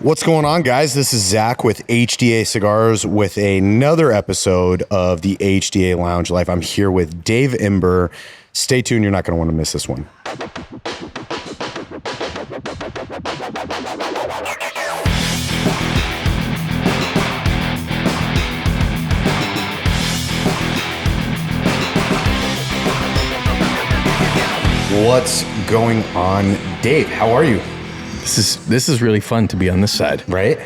What's going on, guys? This is Zack with HDA Cigars with another episode of the HDA Lounge Life. I'm here with Dave Ember. Stay tuned. You're not going to want to miss this one. What's going on, Dave? How are you? This is really fun to be on this side, right?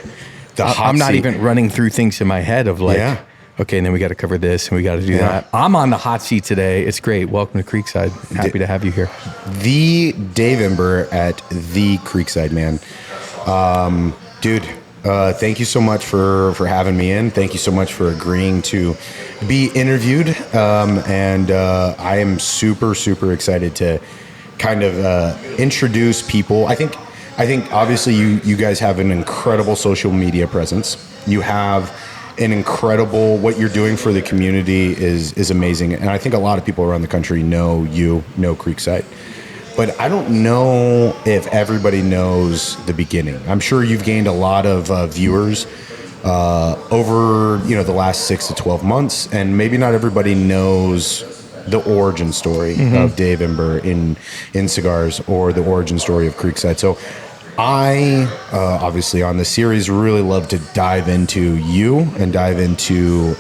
I'm not even running through things in my head of like, okay, and then we got to cover this and we got to do that. I'm on the hot seat today. It's great. Welcome to Creekside. Happy to have you here. The Dave Ember at the Creekside, man. Dude, thank you so much for having me in. Thank you so much for agreeing to be interviewed. And I am super, super excited to kind of introduce people. I think obviously you guys have an incredible social media presence. You have an incredible, what you're doing for the community is amazing. And I think a lot of people around the country know Creekside. But I don't know if everybody knows the beginning. I'm sure you've gained a lot of viewers over the last 6 to 12 months, and maybe not everybody knows the origin story of Dave Ember in cigars, or the origin story of Creekside. So I obviously on this series really love to dive into you and dive into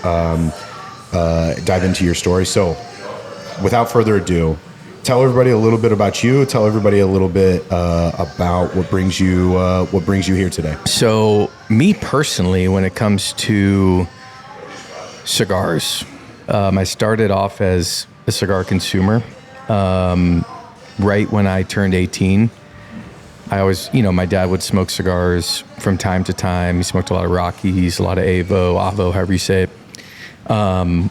your story. So without further ado, tell everybody a little bit about you. Tell everybody a little bit about what brings you here today. So me personally, when it comes to cigars, I started off as a cigar consumer. Right when I turned 18, I always, my dad would smoke cigars from time to time. He smoked a lot of Rockies, a lot of Avo, however you say it. And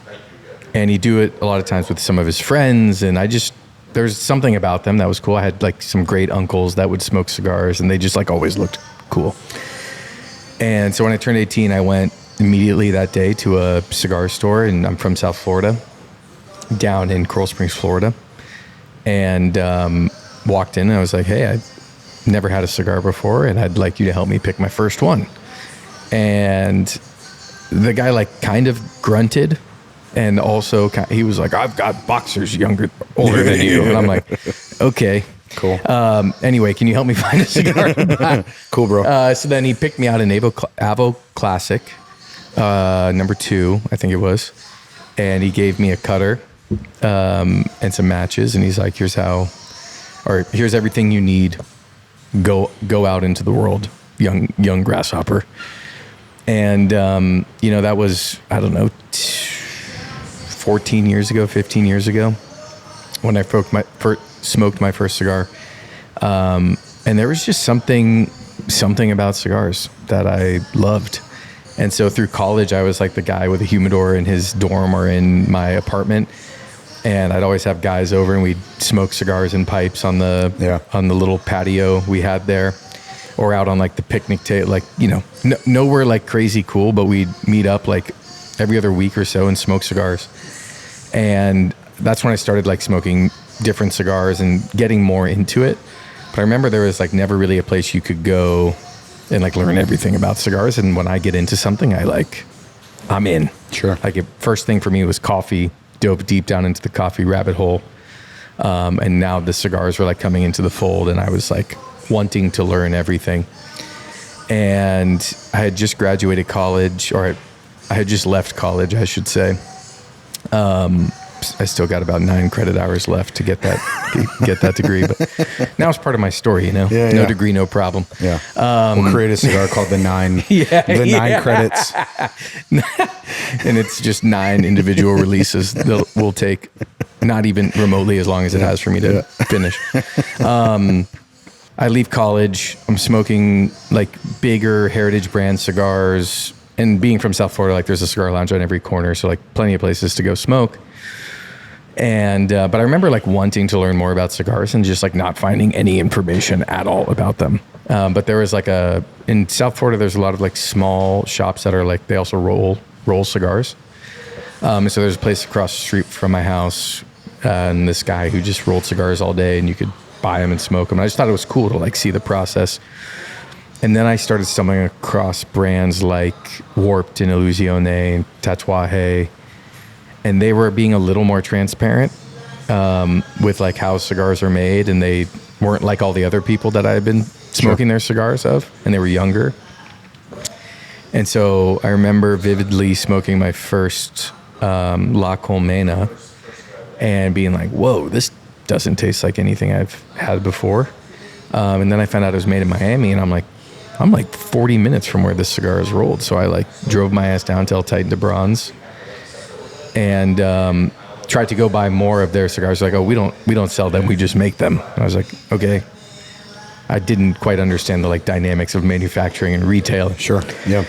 he'd do it a lot of times with some of his friends. And there's something about them that was cool. I had like some great uncles that would smoke cigars, and they just like always looked cool. And so when I turned 18, I went immediately that day to a cigar store, and I'm from South Florida, down in Coral Springs, Florida. And walked in and I was like, hey, I've never had a cigar before, and I'd like you to help me pick my first one. And the guy like kind of grunted, and also he was like, I've got boxers older than you. And I'm like, okay, cool. Anyway, can you help me find a cigar? Cool, bro. So then he picked me out an Avo Classic, number 2, I think it was. And he gave me a cutter and some matches. And he's like, here's everything you need. Go out into the world, young grasshopper. And, that was, I don't know, 15 years ago when I smoked my first cigar. And there was just something about cigars that I loved. And so through college, I was like the guy with a humidor in his dorm or in my apartment. And I'd always have guys over, and we'd smoke cigars and pipes on the little patio we had there, or out on like the picnic table, like, nowhere like crazy cool, but we'd meet up like every other week or so and smoke cigars. And that's when I started like smoking different cigars and getting more into it. But I remember there was like never really a place you could go and like learn everything about cigars. And when I get into something, I'm in. Sure. Like first thing for me was coffee. Dove deep down into the coffee rabbit hole. And now the cigars were like coming into the fold, and I was like wanting to learn everything. And I had just graduated college, or I had just left college, I should say. I still got about 9 credit hours left to get that degree, but now it's part of my story, no degree, no problem. Yeah. We'll create a cigar called the 9. The 9 credits. And it's just 9 individual releases that will take not even remotely as long as it has for me to finish. I leave college. I'm smoking like bigger heritage brand cigars, and being from South Florida, like there's a cigar lounge on every corner. So like plenty of places to go smoke. And, but I remember like wanting to learn more about cigars and just like not finding any information at all about them. But there was like in South Florida, there's a lot of like small shops that are like, they also roll cigars. So there's a place across the street from my house, and this guy who just rolled cigars all day, and you could buy them and smoke them. And I just thought it was cool to like see the process. And then I started stumbling across brands like Warped and Illusione and Tatuaje, and they were being a little more transparent with like how cigars are made, and they weren't like all the other people that I had been smoking their cigars of, and they were younger. And so I remember vividly smoking my first La Colmena and being like, whoa, this doesn't taste like anything I've had before. And then I found out it was made in Miami, and I'm like 40 minutes from where this cigar is rolled. So I like drove my ass down to El Titan de Bronze and tried to go buy more of their cigars. Like, oh, we don't sell them, we just make them. And I was like, okay. I didn't quite understand the like dynamics of manufacturing and retail. Sure. Yeah.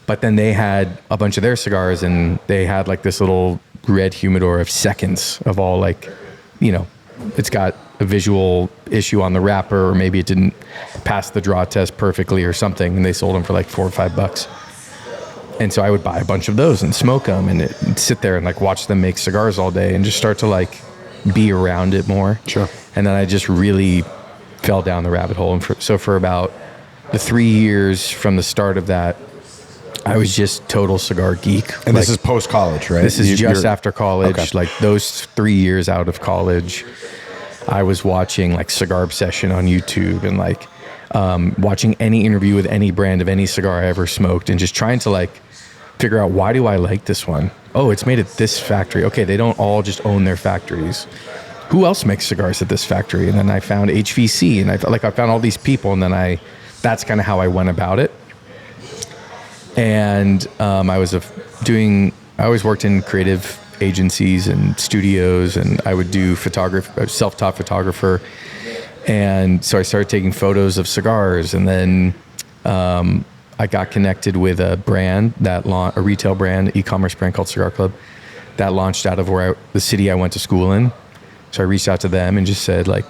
But then they had a bunch of their cigars, and they had like this little red humidor of seconds of all like, you know, it's got a visual issue on the wrapper, or maybe it didn't pass the draw test perfectly or something, and they sold them for like $4 or $5. And so I would buy a bunch of those and smoke them and sit there and like watch them make cigars all day and just start to like be around it more. Sure. And then I just really fell down the rabbit hole. And so for about the 3 years from the start of that, I was just total cigar geek. And this is post-college, right? This is just after college. Okay. Like those 3 years out of college, I was watching like Cigar Obsession on YouTube and like watching any interview with any brand of any cigar I ever smoked, and just trying to like figure out, why do I like this one? Oh, it's made at this factory. Okay, they don't all just own their factories. Who else makes cigars at this factory? And then I found HVC, and I found all these people, and then that's kind of how I went about it. And I always worked in creative agencies and studios, and I would do self-taught photographer. And so I started taking photos of cigars, and then I got connected with a brand a retail brand, e-commerce brand called Cigar Club, that launched out of the city I went to school in. So I reached out to them and just said, like,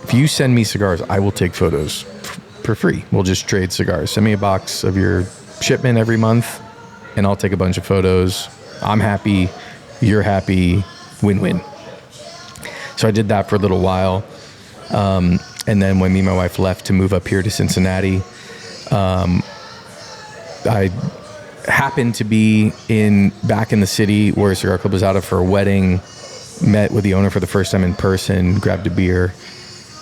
if you send me cigars, I will take photos for free. We'll just trade cigars. Send me a box of your shipment every month, and I'll take a bunch of photos. I'm happy, you're happy, win-win. So I did that for a little while. And then when me and my wife left to move up here to Cincinnati, I happened to be back in the city where Cigar Club was out of for a wedding, met with the owner for the first time in person, grabbed a beer,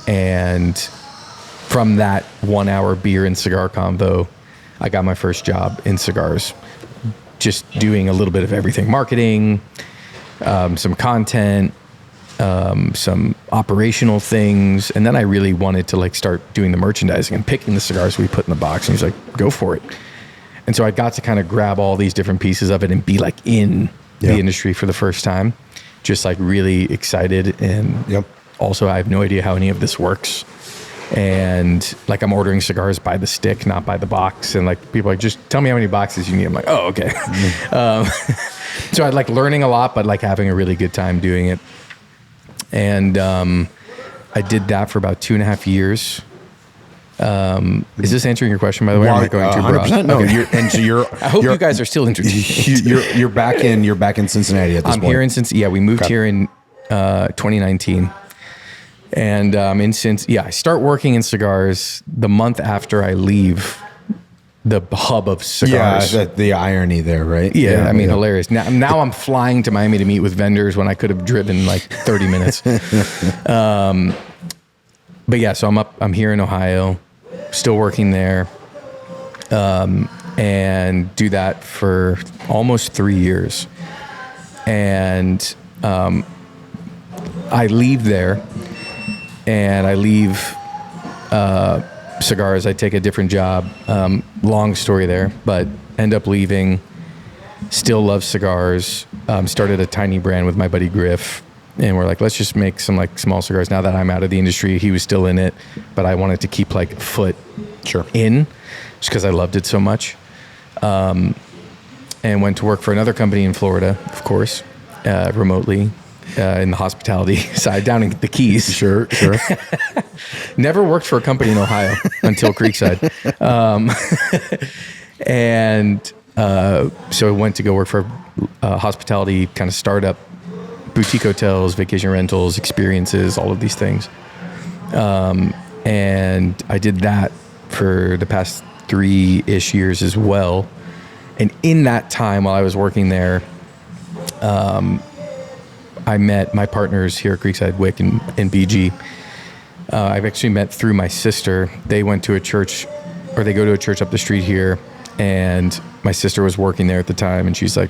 and from that 1 hour beer and cigar convo, I got my first job in cigars, just doing a little bit of everything: marketing, some content, some operational things. And then I really wanted to like start doing the merchandising and picking the cigars we put in the box. And he's like, go for it. And so I got to kind of grab all these different pieces of it and be like in the industry for the first time, just like really excited. And also I have no idea how any of this works. And like, I'm ordering cigars by the stick, not by the box. And like, people are like, just tell me how many boxes you need. I'm like, oh, okay. So I like learning a lot, but like having a really good time doing it. And I did that for about 2.5 years. Is this answering your question, by the way? Well, am I going too broad? 100%. No, Okay. I hope you guys are still interested. You're back in Cincinnati at this point. I'm here in Cincinnati. Yeah, we moved here in 2019. And I start working in cigars the month after I leave the hub of cigars. Yeah, the irony there, right? Yeah, I mean, hilarious. Now I'm flying to Miami to meet with vendors when I could have driven like 30 minutes. But yeah, so I'm here in Ohio, still working there, and do that for almost 3 years. And I leave there, and I leave cigars. I take a different job. Long story there, but end up leaving. Still love cigars. Started a tiny brand with my buddy Griff, and we're like, let's just make some like small cigars. Now that I'm out of the industry, he was still in it, but I wanted to keep like a foot in, just because I loved it so much. And went to work for another company in Florida, of course, remotely. In the hospitality side, down in the Keys. Sure. Never worked for a company in Ohio until Creekside. So I went to go work for a hospitality kind of startup, boutique hotels, vacation rentals, experiences, all of these things. And I did that for the past 3-ish years as well. And in that time, while I was working there, I met my partners here at Creekside, Wick and BG. I've actually met through my sister. They went to a church, or they go to a church up the street here, and my sister was working there at the time, and she's like,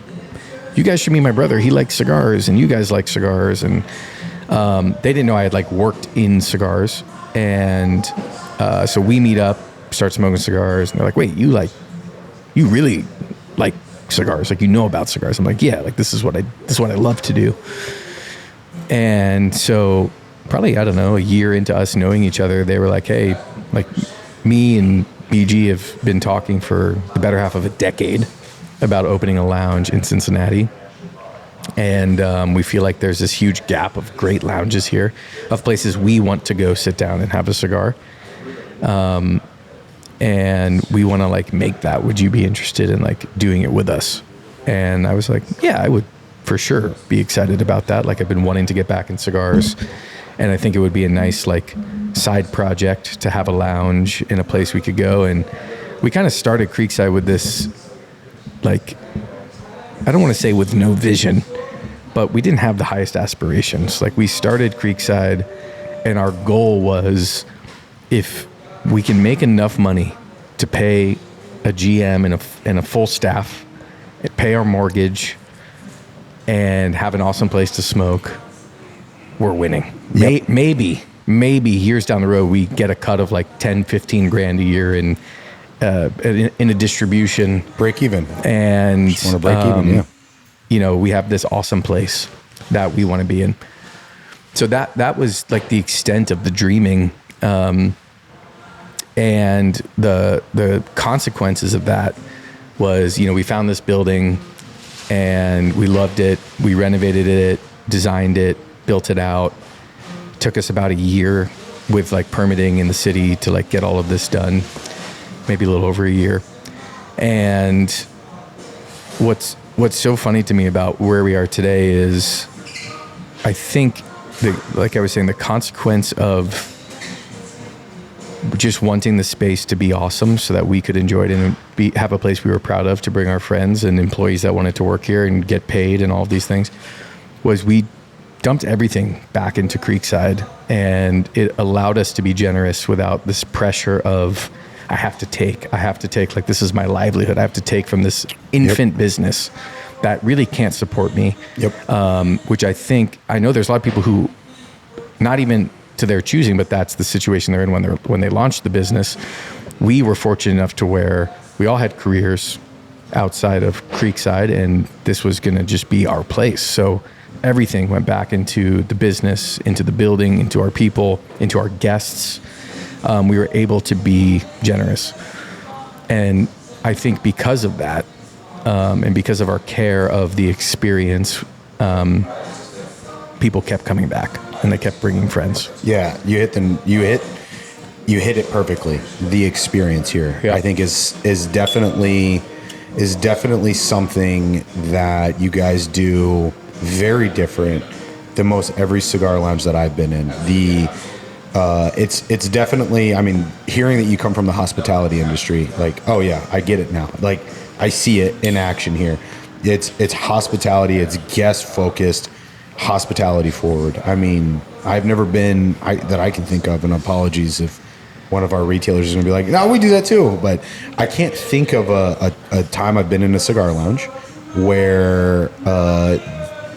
you guys should meet my brother. He likes cigars, and you guys like cigars. And they didn't know I had like worked in cigars. And so we meet up, start smoking cigars, and they're like, wait, you really like cigars? Like, you know about cigars? I'm like, yeah, like this is what I love to do. And so probably, I don't know, a year into us knowing each other, they were like, hey, like me and BG have been talking for the better half of a decade about opening a lounge in Cincinnati. And we feel like there's this huge gap of great lounges here, of places we want to go sit down and have a cigar. And we want to like make that. Would you be interested in like doing it with us? And I was like, yeah, I would for sure be excited about that. Like, I've been wanting to get back in cigars, and I think it would be a nice like side project to have a lounge in a place we could go. And we kind of started Creekside with this, like, I don't want to say with no vision, but we didn't have the highest aspirations. Like, we started Creekside, and our goal was, if we can make enough money to pay a GM and a full staff, pay our mortgage, and have an awesome place to smoke, we're winning. Yep. Maybe years down the road, we get a cut of like 10, 15 grand a year in a distribution. Break even. And just want to break even, yeah. You know, we have this awesome place that we want to be in. So that was like the extent of the dreaming. And the consequences of that was, you know, we found this building and we loved it. We renovated it, designed it, built it out. Took us about a year with like permitting in the city to like get all of this done, maybe a little over a year. And what's so funny to me about where we are today is, I think, like I was saying, the consequence of just wanting the space to be awesome so that we could enjoy it and have a place we were proud of to bring our friends and employees that wanted to work here and get paid and all of these things, was we dumped everything back into Creekside, and it allowed us to be generous without this pressure of, I have to take, like, this is my livelihood. I have to take from this infant business that really can't support me. Which I know there's a lot of people who, not even to their choosing, but that's the situation they're in when they launched the business. We were fortunate enough to where we all had careers outside of Creekside, and this was going to just be our place. So everything went back into the business, into the building, into our people, into our guests. We were able to be generous. And I think because of that, and because of our care of the experience, people kept coming back and they kept bringing friends. Yeah, you hit it perfectly. The experience here, I think, is definitely something that you guys do very different than most every cigar lounge that I've been in. It's definitely, I mean, hearing that you come from the hospitality industry, like, oh yeah, I get it now. Like, I see it in action here. It's hospitality, it's guest focused, hospitality forward. I mean, I've never been that I can think of, and apologies if one of our retailers is gonna be like, no, we do that too. But I can't think of a time I've been in a cigar lounge where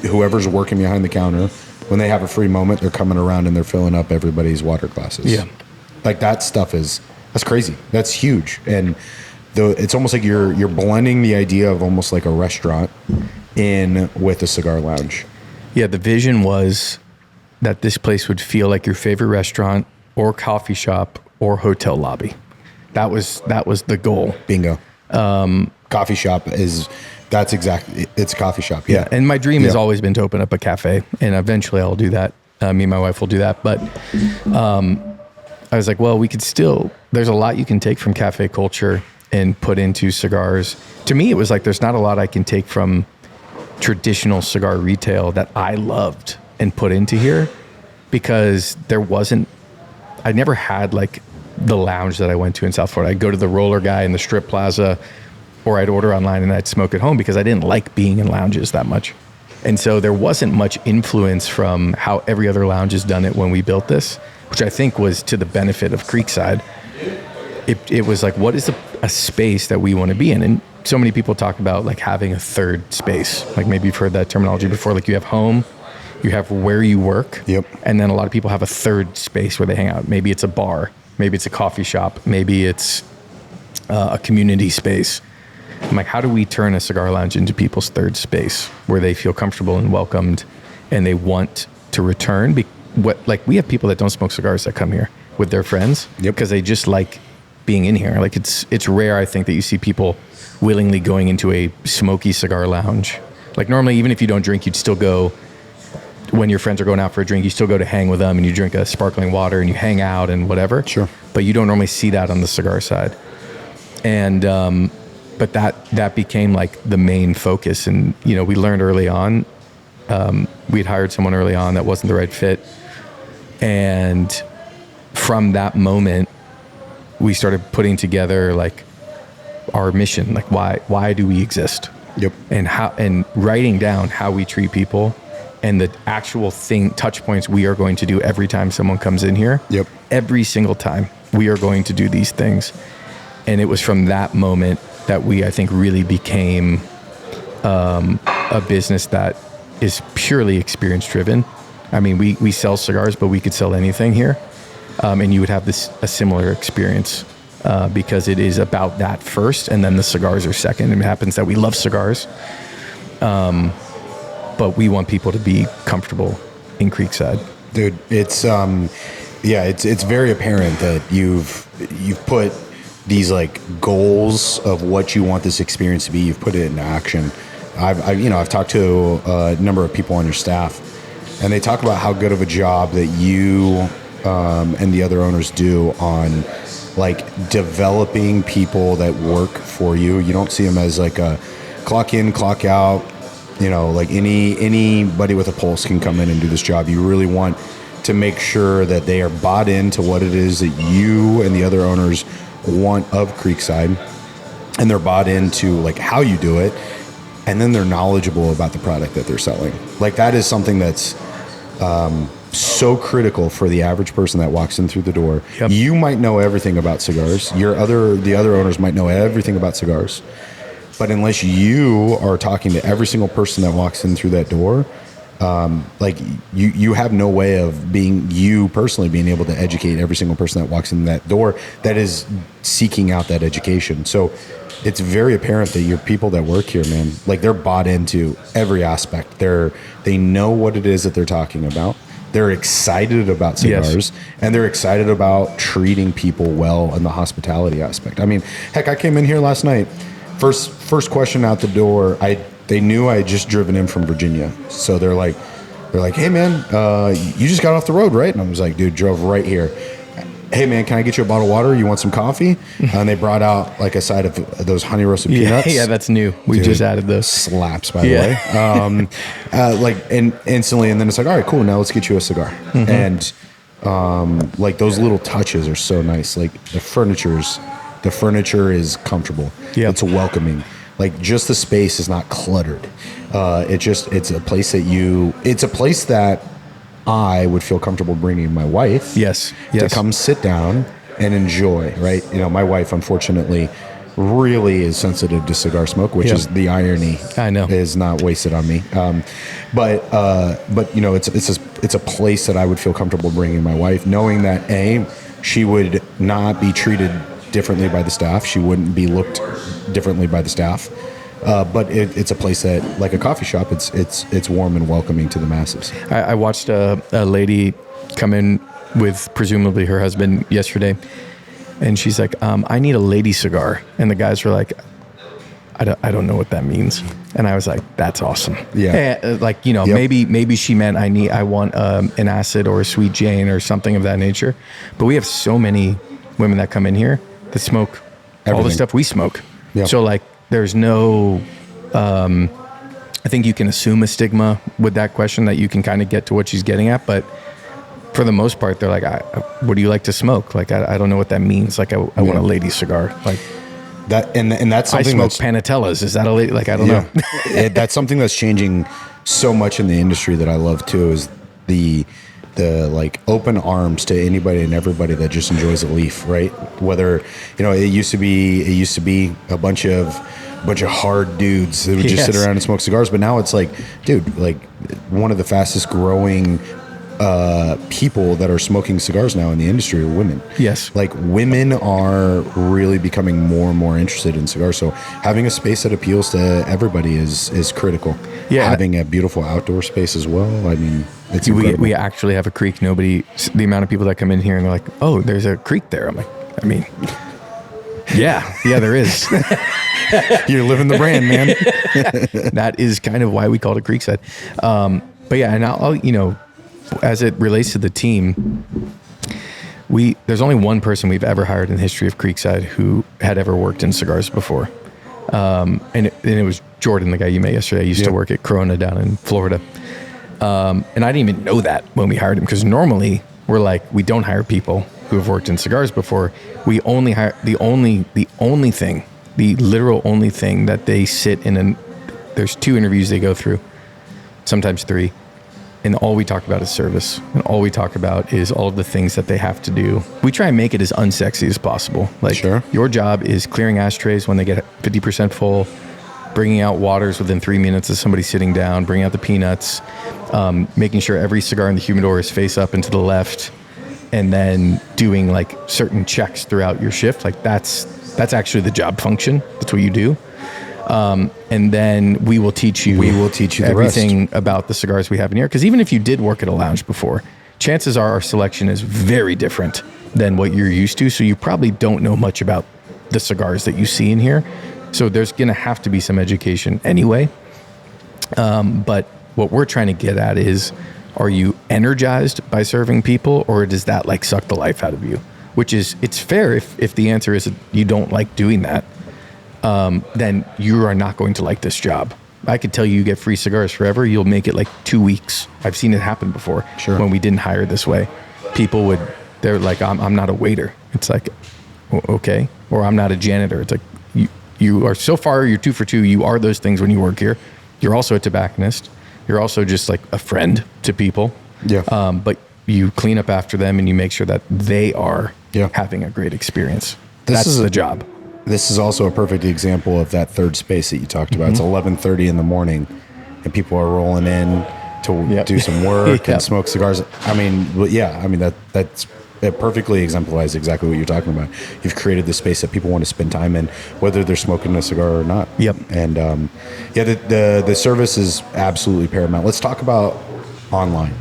whoever's working behind the counter, when they have a free moment, they're coming around and they're filling up everybody's water glasses. Yeah. Like, that stuff that's crazy. That's huge. And it's almost like you're blending the idea of almost like a restaurant in with a cigar lounge. Yeah, the vision was that this place would feel like your favorite restaurant or coffee shop or hotel lobby. That was the goal. Bingo. Coffee shop that's exactly, it's a coffee shop. Yeah. And my dream has always been to open up a cafe, and eventually I'll do that. Me and my wife will do that. But I was like, well, there's a lot you can take from cafe culture and put into cigars. To me, it was like, there's not a lot I can take from traditional cigar retail that I loved and put into here, because I never had like the lounge that I went to in South Florida. I'd go to the roller guy in the strip plaza, or I'd order online and I'd smoke at home because I didn't like being in lounges that much. And so there wasn't much influence from how every other lounge has done it when we built this, which I think was to the benefit of Creekside. It was like, what is a space that we want to be in? And so many people talk about like having a third space. Like maybe you've heard that terminology before. Like you have home, you have where you work. Yep. And then a lot of people have a third space where they hang out. Maybe it's a bar, maybe it's a coffee shop, maybe it's a community space. I'm like, how do we turn a cigar lounge into people's third space where they feel comfortable and welcomed and they want to return? Like we have people that don't smoke cigars that come here with their friends because they just like being in here. Like it's rare, I think, that you see people willingly going into a smoky cigar lounge. Like normally, even if you don't drink, you'd still go when your friends are going out for a drink, you still go to hang with them and you drink a sparkling water and you hang out and whatever. Sure. But you don't normally see that on the cigar side. And, but that became like the main focus. And, you know, we learned early on, we'd hired someone early on that wasn't the right fit. And from that moment, we started putting together like our mission, like why do we exist? Yep. And writing down how we treat people and the actual touch points we are going to do every time someone comes in here. Yep. Every single time we are going to do these things. And it was from that moment that we, I think, really became a business that is purely experience driven. I mean, we sell cigars, but we could sell anything here. And you would have a similar experience because it is about that first, and then the cigars are second. And it happens that we love cigars, but we want people to be comfortable in Creekside. Dude, it's it's very apparent that you've put these like goals of what you want this experience to be. You've put it into action. I've talked to a number of people on your staff, and they talk about how good of a job that you and the other owners do on like developing people that work for you. You don't see them as like a clock in, clock out, you know, like anybody with a pulse can come in and do this job. You really want to make sure that they are bought into what it is that you and the other owners want of Creekside, and they're bought into like how you do it, and then they're knowledgeable about the product that they're selling. Like that is something that's so critical for the average person that walks in through the door. Yep. You might know everything about cigars. The other owners might know everything about cigars. But unless you are talking to every single person that walks in through that door, like you have no way of you personally being able to educate every single person that walks in that door that is seeking out that education. So it's very apparent that your people that work here, man, like they're bought into every aspect. They know what it is that they're talking about. They're excited about cigars, yes, and they're excited about treating people well in the hospitality aspect. I mean, heck, I came in here last night. First question out the door, they knew I had just driven in from Virginia. So they're like, hey man, you just got off the road, right? And I was like, dude, drove right here. Hey man, can I get you a bottle of water? You want some coffee? And they brought out like a side of those honey roasted peanuts. Yeah, that's new. We just added those. Slaps, by the way. And instantly, and then it's like, all right, cool. Now let's get you a cigar. Mm-hmm. And like those little touches are so nice. Like the furniture is comfortable. Yep. It's welcoming. Like just the space is not cluttered. It's a place that I would feel comfortable bringing my wife. Yes. To come sit down and enjoy, right? You know, my wife, unfortunately, really is sensitive to cigar smoke, which is the irony. I know is not wasted on me. But you know, it's a place that I would feel comfortable bringing my wife, knowing that she would not be treated differently by the staff. She wouldn't be looked differently by the staff. But it's a place that, like a coffee shop, it's warm and welcoming to the masses. I watched a lady come in with presumably her husband yesterday, and she's like, I need a lady cigar. And the guys were like, I don't know what that means. And I was like, that's awesome. Yeah. And, like, you know, maybe she meant I want an acid or a sweet Jane or something of that nature. But we have so many women that come in here that smoke all the stuff we smoke. Yep. So like, there's no, I think you can assume a stigma with that question that you can kind of get to what she's getting at, but for the most part, they're like, what do you like to smoke? Like, I don't know what that means. Like, I want a lady cigar. Like that, and that's I something smoke Panatellas. Is that a lady? Like, I don't know. That's something that's changing so much in the industry that I love too, is the like open arms to anybody and everybody that just enjoys a leaf, right? Whether, it used to be a bunch of hard dudes that would just sit around and smoke cigars, but now it's like, dude, like one of the fastest growing people that are smoking cigars now in the industry are women. Yes. Like women are really becoming more and more interested in cigars. So having a space that appeals to everybody is critical. Yeah. Having a beautiful outdoor space as well. I mean, it's incredible. We actually have a creek. The amount of people that come in here and they're like, oh, there's a creek there. I'm like, I mean, yeah, there is. You're living the brand, man. That is kind of why we called it Creekside. But yeah, and I'll as it relates to the team, there's only one person we've ever hired in the history of Creekside who had ever worked in cigars before. And it was Jordan, the guy you met yesterday. I used to work at Corona down in Florida. And I didn't even know that when we hired him, because normally we're like, we don't hire people who have worked in cigars before. We only hire the literal only thing that they sit in, and there's 2 interviews they go through, sometimes 3. And all we talk about is service. And all we talk about is all of the things that they have to do. We try and make it as unsexy as possible. Like, your job is clearing ashtrays when they get 50% full, bringing out waters within 3 minutes of somebody sitting down, bringing out the peanuts, making sure every cigar in the humidor is face up and to the left, and then doing like certain checks throughout your shift. Like that's actually the job function. That's what you do. And then we will teach you everything about the cigars we have in here. Because even if you did work at a lounge before, chances are our selection is very different than what you're used to. So you probably don't know much about the cigars that you see in here. So there's going to have to be some education anyway. But what we're trying to get at is, are you energized by serving people, or does that like suck the life out of you? Which is, it's fair if the answer is you don't like doing that. Then you are not going to like this job. I could tell you get free cigars forever. You'll make it like 2 weeks. I've seen it happen before. Sure. When we didn't hire this way, they're like, I'm not a waiter. It's like, okay. Or I'm not a janitor. It's like, you are so far, you're 2 for 2. You are those things when you work here. You're also a tobacconist. You're also just like a friend to people. Yeah. But you clean up after them and you make sure that they are having a great experience. That's the job. This is also a perfect example of that third space that you talked about. It's 11:30 in the morning, and people are rolling in to do some work and smoke cigars. I mean, that perfectly exemplifies exactly what you're talking about. You've created the space that people want to spend time in, whether they're smoking a cigar or not. Yep. And the service is absolutely paramount. Let's talk about online,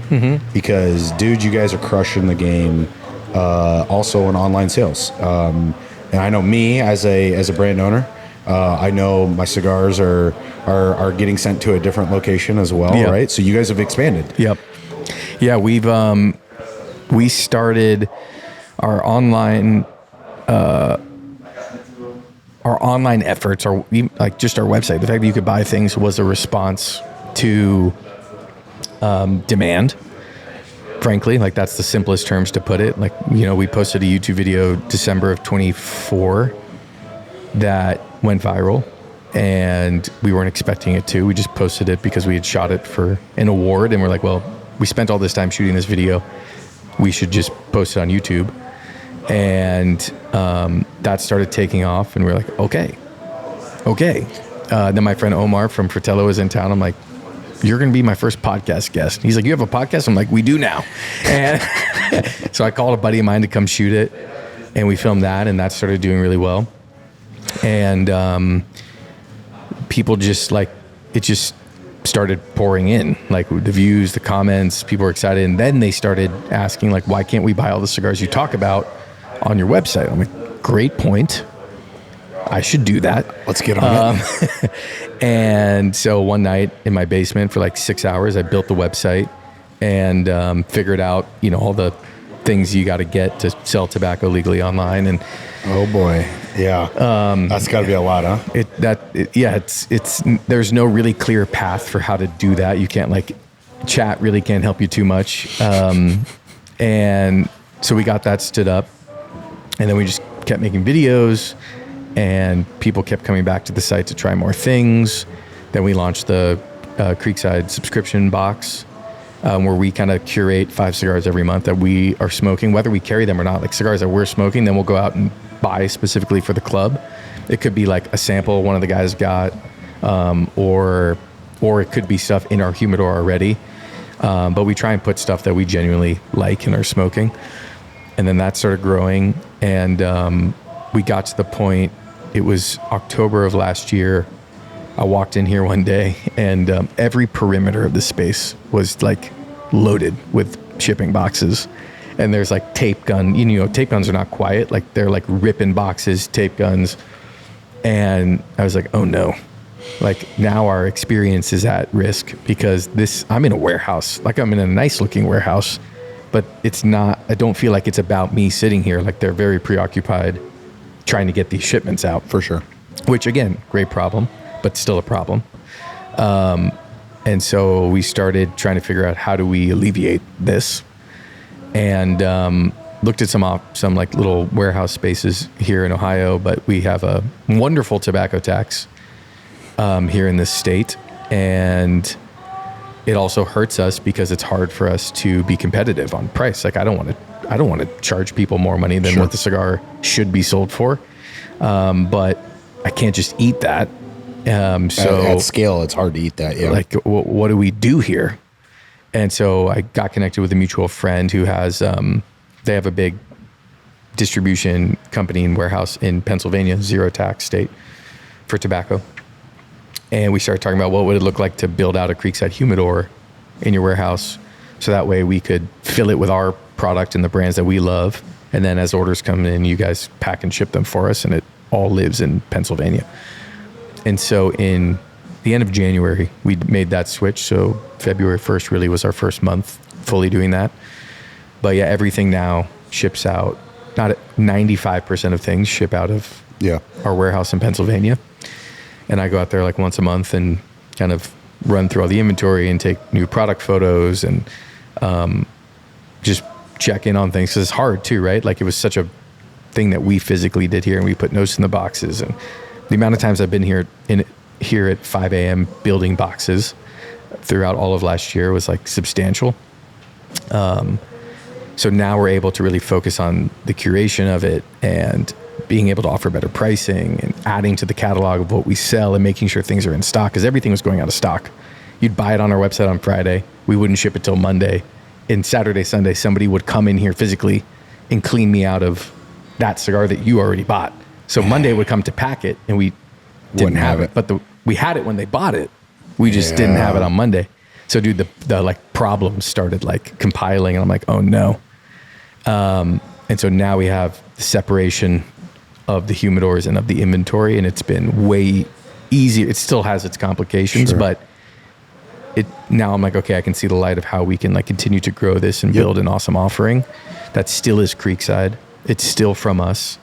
because dude, you guys are crushing the game. Also in online sales. And I know me as a brand owner, I know my cigars are getting sent to a different location as well, right? So you guys have expanded. Yep. Yeah, we started our online efforts, or like just our website. The fact that you could buy things was a response to demand. Frankly, like that's the simplest terms to put it. Like, we posted a YouTube video December of 24 that went viral, and we weren't expecting it to. We just posted it because we had shot it for an award, and we're like, well, we spent all this time shooting this video. We should just post it on YouTube. And that started taking off, and we're like, okay. Then my friend Omar from Fratello was in town. I'm like, you're going to be my first podcast guest. He's like, you have a podcast? I'm like, we do now. And so I called a buddy of mine to come shoot it, and we filmed that, and that started doing really well. And people just it just started pouring in, like the views, the comments, people were excited. And then they started asking, like, why can't we buy all the cigars you talk about on your website? I'm like, great point. I should do that. Let's get on it. And so one night in my basement for like 6 hours, I built the website and figured out, all the things you got to get to sell tobacco legally online. And oh boy, yeah, that's got to be a lot, huh? It's there's no really clear path for how to do that. You can't chat really can't help you too much. And so we got that stood up, and then we just kept making videos, and people kept coming back to the site to try more things. Then we launched the Creekside subscription box, where we kind of curate 5 cigars every month that we are smoking, whether we carry them or not. Like cigars that we're smoking, then we'll go out and buy specifically for the club. It could be like a sample one of the guys got, or it could be stuff in our humidor already. But we try and put stuff that we genuinely like and are smoking. And then that started growing. And we got to the point, it was October of last year. I walked in here one day, and every perimeter of the space was like loaded with shipping boxes. And there's like tape gun, tape guns are not quiet. Like they're like ripping boxes, tape guns. And I was like, oh no. Like now our experience is at risk because I'm in a warehouse. Like I'm in a nice looking warehouse, but it's not, I don't feel like it's about me sitting here. Like they're very preoccupied trying to get these shipments out. For sure. Which again, great problem, but still a problem. And so we started trying to figure out how do we alleviate this, and looked at some like little warehouse spaces here in Ohio, but we have a wonderful tobacco tax here in this state, and it also hurts us because it's hard for us to be competitive on price. Like I don't want to charge people more money than what the cigar should be sold for, but I can't just eat that. So at scale, it's hard to eat that. Yeah. Like, what do we do here? And so I got connected with a mutual friend who has, they have a big distribution company and warehouse in Pennsylvania, zero tax state for tobacco. And we started talking about what would it look like to build out a Creekside humidor in your warehouse. So that way we could fill it with our product and the brands that we love. And then as orders come in, you guys pack and ship them for us. And it all lives in Pennsylvania. And so in the end of January, we made that switch. So February 1st really was our first month fully doing that. But yeah, everything now ships out. Not 95% of things ship out of our warehouse in Pennsylvania. And I go out there like once a month and kind of run through all the inventory and take new product photos and just check in on things. Because it's hard too, right? Like it was such a thing that we physically did here, and we put notes in the boxes. And the amount of times I've been here at 5 a.m. building boxes throughout all of last year was like substantial. So now we're able to really focus on the curation of it and being able to offer better pricing and adding to the catalog of what we sell and making sure things are in stock, because everything was going out of stock. You'd buy it on our website on Friday. We wouldn't ship it till Monday. And Saturday, Sunday, somebody would come in here physically and clean me out of that cigar that you already bought. So Monday would come to pack it, and we didn't have it. But we had it when they bought it. We just didn't have it on Monday. So dude, the like problems started like compiling, and I'm like, oh no. And so now we have the separation of the humidors and of the inventory, and it's been way easier. It still has its complications, but now I'm like, okay, I can see the light of how we can like continue to grow this and build an awesome offering that still is Creekside. It's still from us,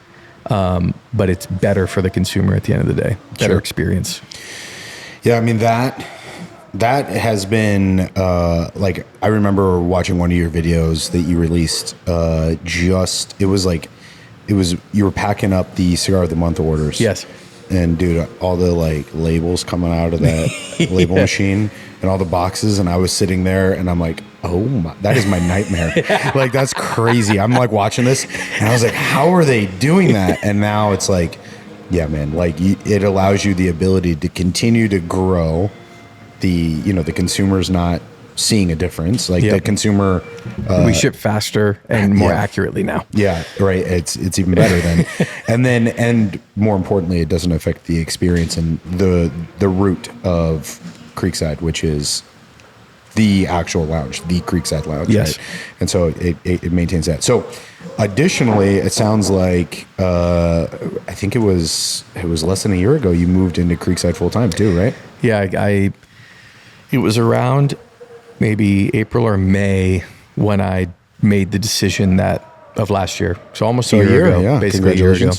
but it's better for the consumer at the end of the day. Better experience. Yeah, I mean that has been like, I remember watching one of your videos that you released. You were packing up the cigar of the month orders. Yes. And dude, all the like labels coming out of that label machine and all the boxes, and I was sitting there and I'm like, oh my, that is my nightmare. Like that's crazy. I'm like watching this and I was like, how are they doing that? And now it's like, yeah, man, like it allows you the ability to continue to grow. The consumer's not seeing a difference. Like the consumer, we ship faster and more accurately now. Yeah, right. It's even better then, and more importantly, it doesn't affect the experience and the root of Creekside, which is the actual lounge, the Creekside Lounge. Yes, right? And so it maintains that. So, additionally, it sounds like I think it was less than a year ago you moved into Creekside full time too, right? Yeah, it was around maybe April or May when I made the decision of last year. So almost a year ago, basically a year ago,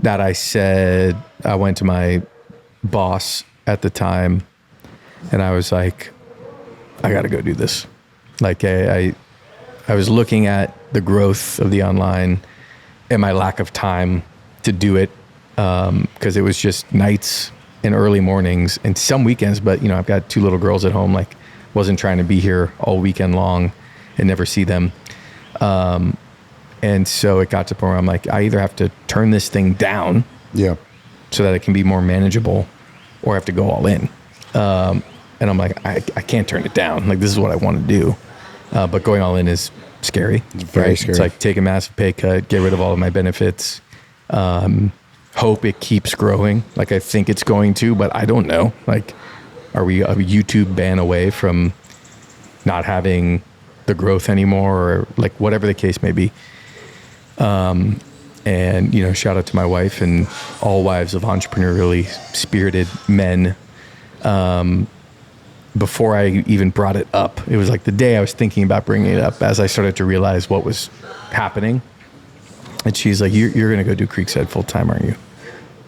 that I said, I went to my boss at the time and I was like, I got to go do this. Like I I was looking at the growth of the online and my lack of time to do it, because it was just nights and early mornings and some weekends. But, I've got 2 little girls at home, like wasn't trying to be here all weekend long and never see them. And so it got to the point where I'm like, I either have to turn this thing down so that it can be more manageable, or I have to go all in. And I'm like, I can't turn it down. Like, this is what I want to do. But going all in is scary. It's very scary. It's like take a massive pay cut, get rid of all of my benefits, hope it keeps growing. Like, I think it's going to, but I don't know. Like, are we a YouTube ban away from not having the growth anymore, or like whatever the case may be? And, shout out to my wife and all wives of entrepreneurially spirited men. Before I even brought it up, it was like the day I was thinking about bringing it up, as I started to realize what was happening. And she's like, you're going to go do Creekside full time, aren't you?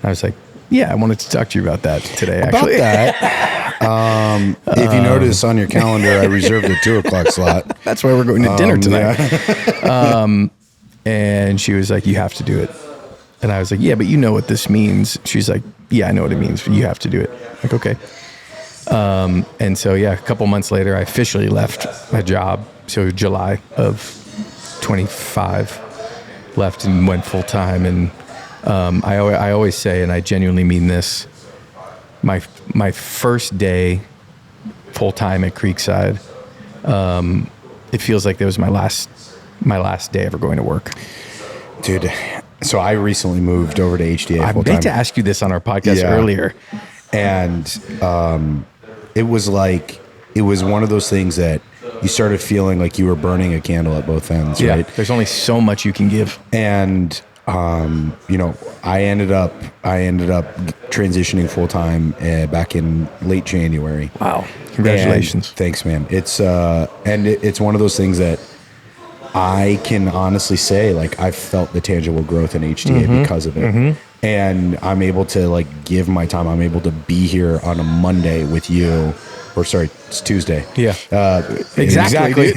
I was like, yeah, I wanted to talk to you about that today, actually. About that, if you notice on your calendar, I reserved a 2:00 slot. That's why we're going to dinner tonight. Yeah. And she was like, you have to do it. And I was like, yeah, but you know what this means. She's like, yeah, I know what it means. You have to do it. I'm like, okay. And so, a couple months later, I officially left my job. So July of 25, left and went full time. And I always say, and I genuinely mean this, my first day full time at Creekside, it feels like that was my last day ever going to work. Dude, so I recently moved over to HDA full-time. I meant to ask you this on our podcast earlier. And it was one of those things that you started feeling like you were burning a candle at both ends, right? There's only so much you can give. And I ended up transitioning full time back in late January. Wow. Congratulations. And thanks, man. It's it's one of those things that I can honestly say, like, I've felt the tangible growth in HDA because of it. And I'm able to, like, give my time. I'm able to be here on a Monday with you. Or sorry, it's Tuesday. Yeah. Exactly.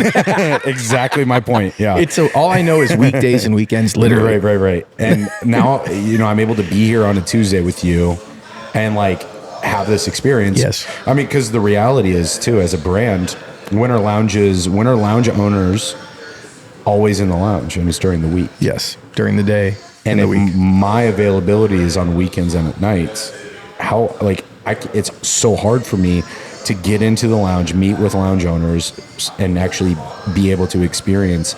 Exactly my point. Yeah. It's all I know is weekdays and weekends, literally. Right. And now, I'm able to be here on a Tuesday with you and, like, have this experience. Yes. I mean, because the reality is, too, as a brand, winter lounge owners always in the lounge, and it's during the week. Yes, during the day and the week. My availability is on weekends and at nights. It's so hard for me to get into the lounge, meet with lounge owners, and actually be able to experience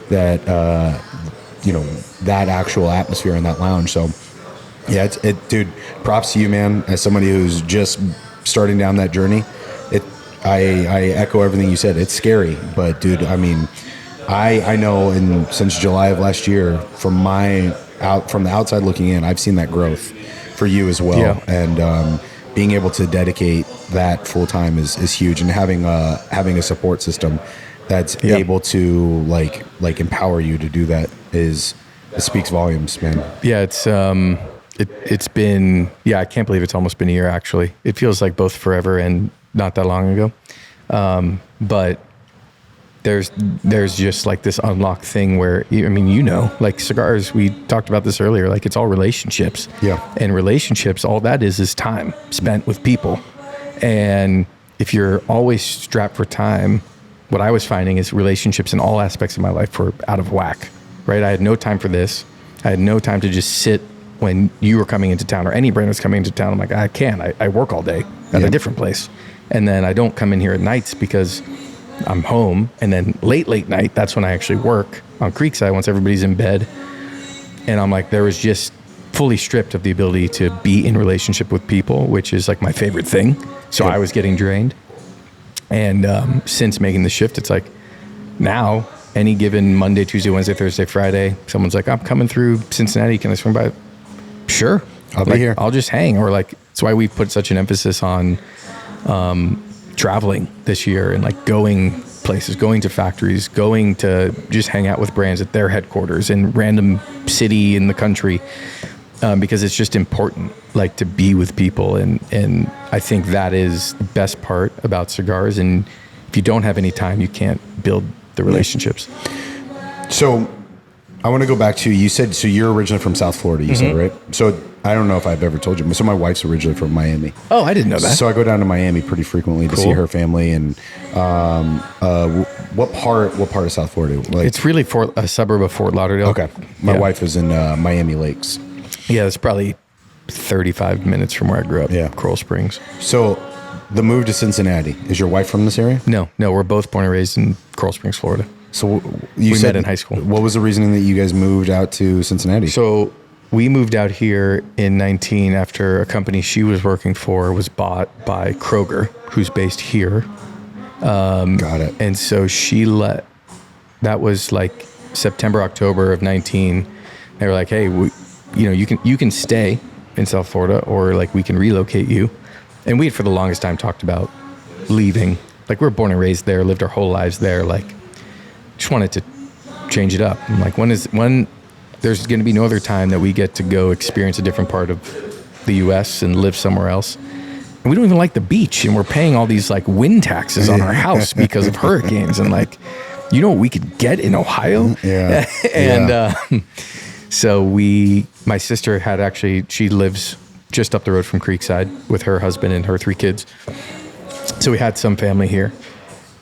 that, that actual atmosphere in that lounge. So, yeah, dude, props to you, man. As somebody who's just starting down that journey, I echo everything you said. It's scary, but dude, I mean, I know since July of last year, from the outside looking in, I've seen that growth for you as well. Yeah. And being able to dedicate that full time is huge, and having a support system that's able to like empower you to do that it speaks volumes, man. Yeah, it's been, I can't believe it's almost been a year, actually. It feels like both forever and not that long ago. But there's just like this unlocked thing where, like cigars, we talked about this earlier, like it's all relationships. Yeah. And relationships, all that is time spent with people. And if you're always strapped for time, what I was finding is relationships in all aspects of my life were out of whack, right? I had no time for this. I had no time to just sit when you were coming into town or any brand was coming into town. I'm like, I work all day at a different place. And then I don't come in here at nights because I'm home, and then late night, that's when I actually work on Creekside once everybody's in bed. And I'm like, there was just fully stripped of the ability to be in relationship with people, which is like my favorite thing. So I was getting drained. And since making the shift, it's like now any given Monday, Tuesday, Wednesday, Thursday, Friday, someone's like, I'm coming through Cincinnati. Can I swing by? Sure. I'll be here. I'll just hang. Or like, that's why we've put such an emphasis on traveling this year and like going places, going to factories, going to just hang out with brands at their headquarters in random city in the country, because it's just important, like, to be with people. And I think that is the best part about cigars. And if you don't have any time, you can't build the relationships. So I want to go back to, you said, so you're originally from South Florida, you said, right? So I don't know if I've ever told you. So my wife's originally from Miami. Oh, I didn't know that. So I go down to Miami pretty frequently to see her family. And what part of South Florida? Like, it's really a suburb of Fort Lauderdale. Okay. My wife is in Miami Lakes. Yeah, it's probably 35 minutes from where I grew up. Yeah. Coral Springs. So the move to Cincinnati, is your wife from this area? No, we're both born and raised in Coral Springs, Florida. So we met in high school. What was the reasoning that you guys moved out to Cincinnati? So we moved out here in 19 after a company she was working for was bought by Kroger, who's based here. Got it. And so that was like September, October of 19. They were like, hey, you can stay in South Florida, or like we can relocate you. And we had for the longest time talked about leaving. Like, we were born and raised there, lived our whole lives there. Like, just wanted to change it up. I'm like, when there's going to be no other time that we get to go experience a different part of the U.S. and live somewhere else. And we don't even like the beach, and we're paying all these like wind taxes on our house because of hurricanes. And like, you know what we could get in Ohio? Yeah. And so my sister she lives just up the road from Creekside with her husband and her 3 kids. So we had some family here.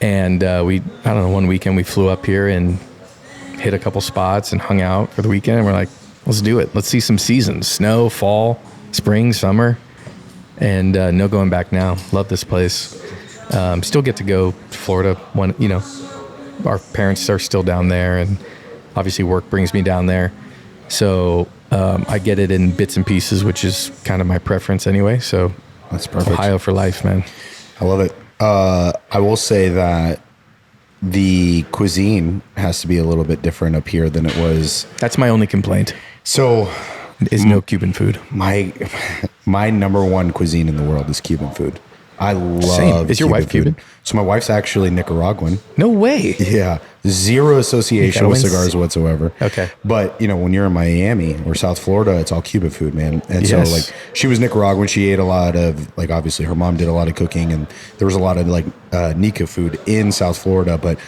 And one weekend we flew up here and hit a couple spots and hung out for the weekend. And we're like, let's do it. Let's see some seasons: snow, fall, spring, summer. And no going back now. Love this place. Still get to go to Florida when, our parents are still down there, and obviously work brings me down there. So I get it in bits and pieces, which is kind of my preference anyway. So that's perfect. Ohio for life, man. I love it. I will say that the cuisine has to be a little bit different up here than it was. That's my only complaint. So is no Cuban food. My number one cuisine in the world is Cuban food. I love Same. Is your wife Cuban? So my wife's actually Nicaraguan. No way. Yeah. Zero association with cigars whatsoever. Okay. But, when you're in Miami or South Florida, it's all Cuban food, man. And so, like, she was Nicaraguan. She ate a lot of, like, obviously her mom did a lot of cooking, and there was a lot of, like, Nica food in South Florida, but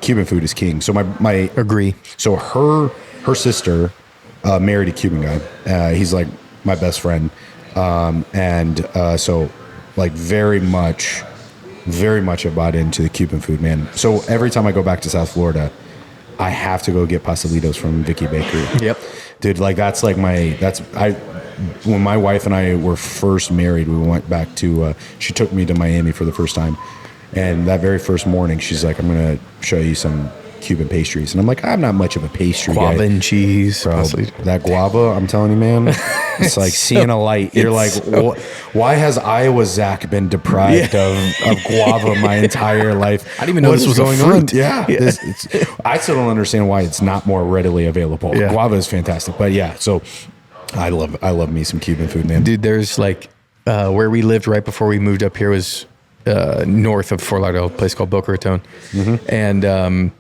Cuban food is king. So my Agree. So her sister married a Cuban guy. He's, like, my best friend. So, like, very much I bought into the Cuban food, man. So every time I go back to South Florida, I have to go get pastelitos from Vicky Bakery. Yep. Dude, like, that's like when my wife and I were first married, we went back to, she took me to Miami for the first time. And that very first morning, she's like, I'm going to show you some Cuban pastries. And I'm like, I'm not much of a pastry guava guy. And cheese. Bro, that guava, I'm telling you, man, it's like seeing a light. You're like, why has Iowa Zack been deprived of guava my entire life? I didn't even know this was going on. Yeah. I still don't understand why it's not more readily available. Yeah. Guava is fantastic. But yeah, so I love me some Cuban food, man. Dude, there's like, where we lived right before we moved up here was north of Fort Lauderdale, a place called Boca Raton. Mm-hmm. And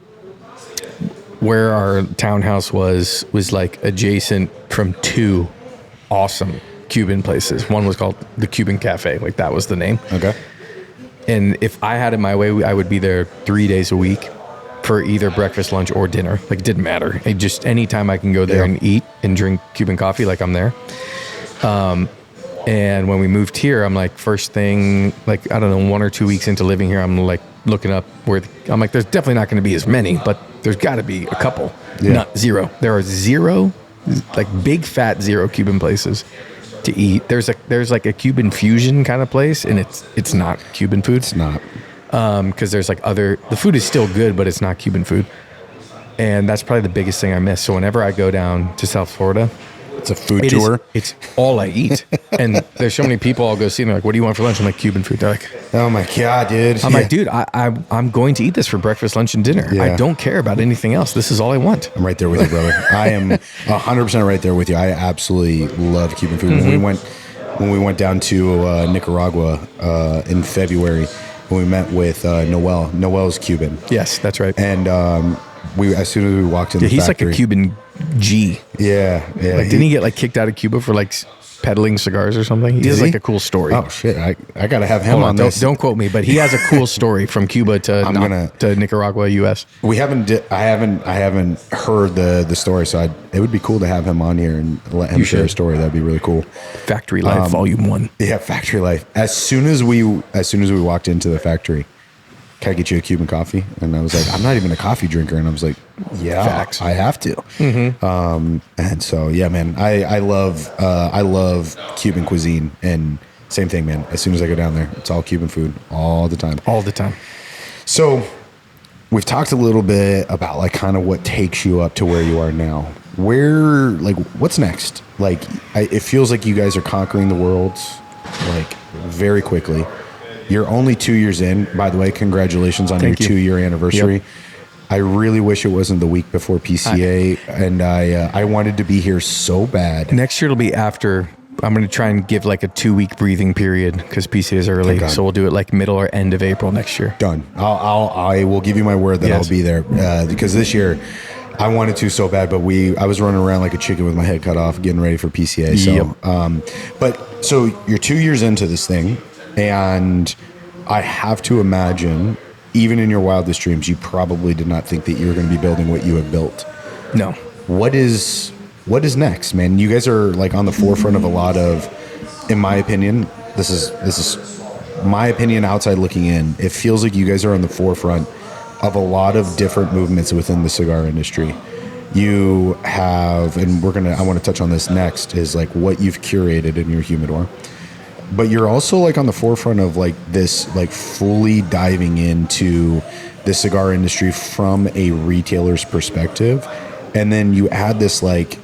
where our townhouse was like adjacent from 2 awesome Cuban places. One was called the Cuban Cafe, like that was the name. Okay. And if I had it my way, I would be there 3 days a week for either breakfast, lunch, or dinner. Like, it didn't matter. Anytime I can go there and eat and drink Cuban coffee, like, I'm there. And when we moved here, I'm like, first thing, like, I don't know, 1 or 2 weeks into living here, I'm like looking up I'm like, there's definitely not going to be as many, but there's got to be a couple. Yeah. Not zero. There are 0, like big fat 0 Cuban places to eat. There's like a Cuban fusion kind of place, and it's not Cuban food. It's not. Because there's like the food is still good, but it's not Cuban food. And that's probably the biggest thing I miss. So whenever I go down to South Florida, it's a food tour. It's all I eat. And there's so many people I'll go see, and they're like, what do you want for lunch? I'm like, Cuban food. They're like, oh my God, dude. I'm like, dude, I'm going to eat this for breakfast, lunch, and dinner. Yeah. I don't care about anything else. This is all I want. I'm right there with you, brother. I am 100% right there with you. I absolutely love Cuban food. Mm-hmm. When we went down to Nicaragua in February, when we met with Noel. Noel's Cuban. Yes, that's right. And as soon as we walked in the he's factory, like a Cuban G. Yeah. Like, didn't he get like kicked out of Cuba for like peddling cigars or something. He has like a cool story. Oh shit! I gotta have him Hold on this. Don't quote me, but he has a cool story from Cuba to Nicaragua, U.S. We haven't. I haven't heard the story, so it would be cool to have him on here and let him share a story. That'd be really cool. Factory Life, Volume 1. Yeah, Factory Life. As soon as we walked into the factory, can I get you a Cuban coffee? And I was like, I'm not even a coffee drinker, and I was like, yeah, Facts. I have to. Mm-hmm. And so yeah, man, I love Cuban cuisine, and same thing, man. As soon as I go down there, it's all Cuban food all the time. All the time. So we've talked a little bit about like kind of what takes you up to where you are now. What's next? Like, it feels like you guys are conquering the world like very quickly. You're only 2 years in. By the way, congratulations on your 2-year anniversary. Yep. I really wish it wasn't the week before PCA, and I wanted to be here so bad. Next year it'll be after. I'm going to try and give like a 2-week breathing period because PCA is early. So we'll do it like middle or end of April next year. Done. I will give you my word that I'll be there because this year I wanted to so bad, but I was running around like a chicken with my head cut off, getting ready for PCA. So, so you're 2 years into this thing, and I have to imagine, even in your wildest dreams, you probably did not think that you were going to be building what you have built. No. What is next, man? You guys are like on the forefront of a lot of, in my opinion, this is my opinion outside looking in. It feels like you guys are on the forefront of a lot of different movements within the cigar industry. You have, and I want to touch on this next, is like what you've curated in your humidor. But you're also like on the forefront of like this, like fully diving into the cigar industry from a retailer's perspective. And then you add this like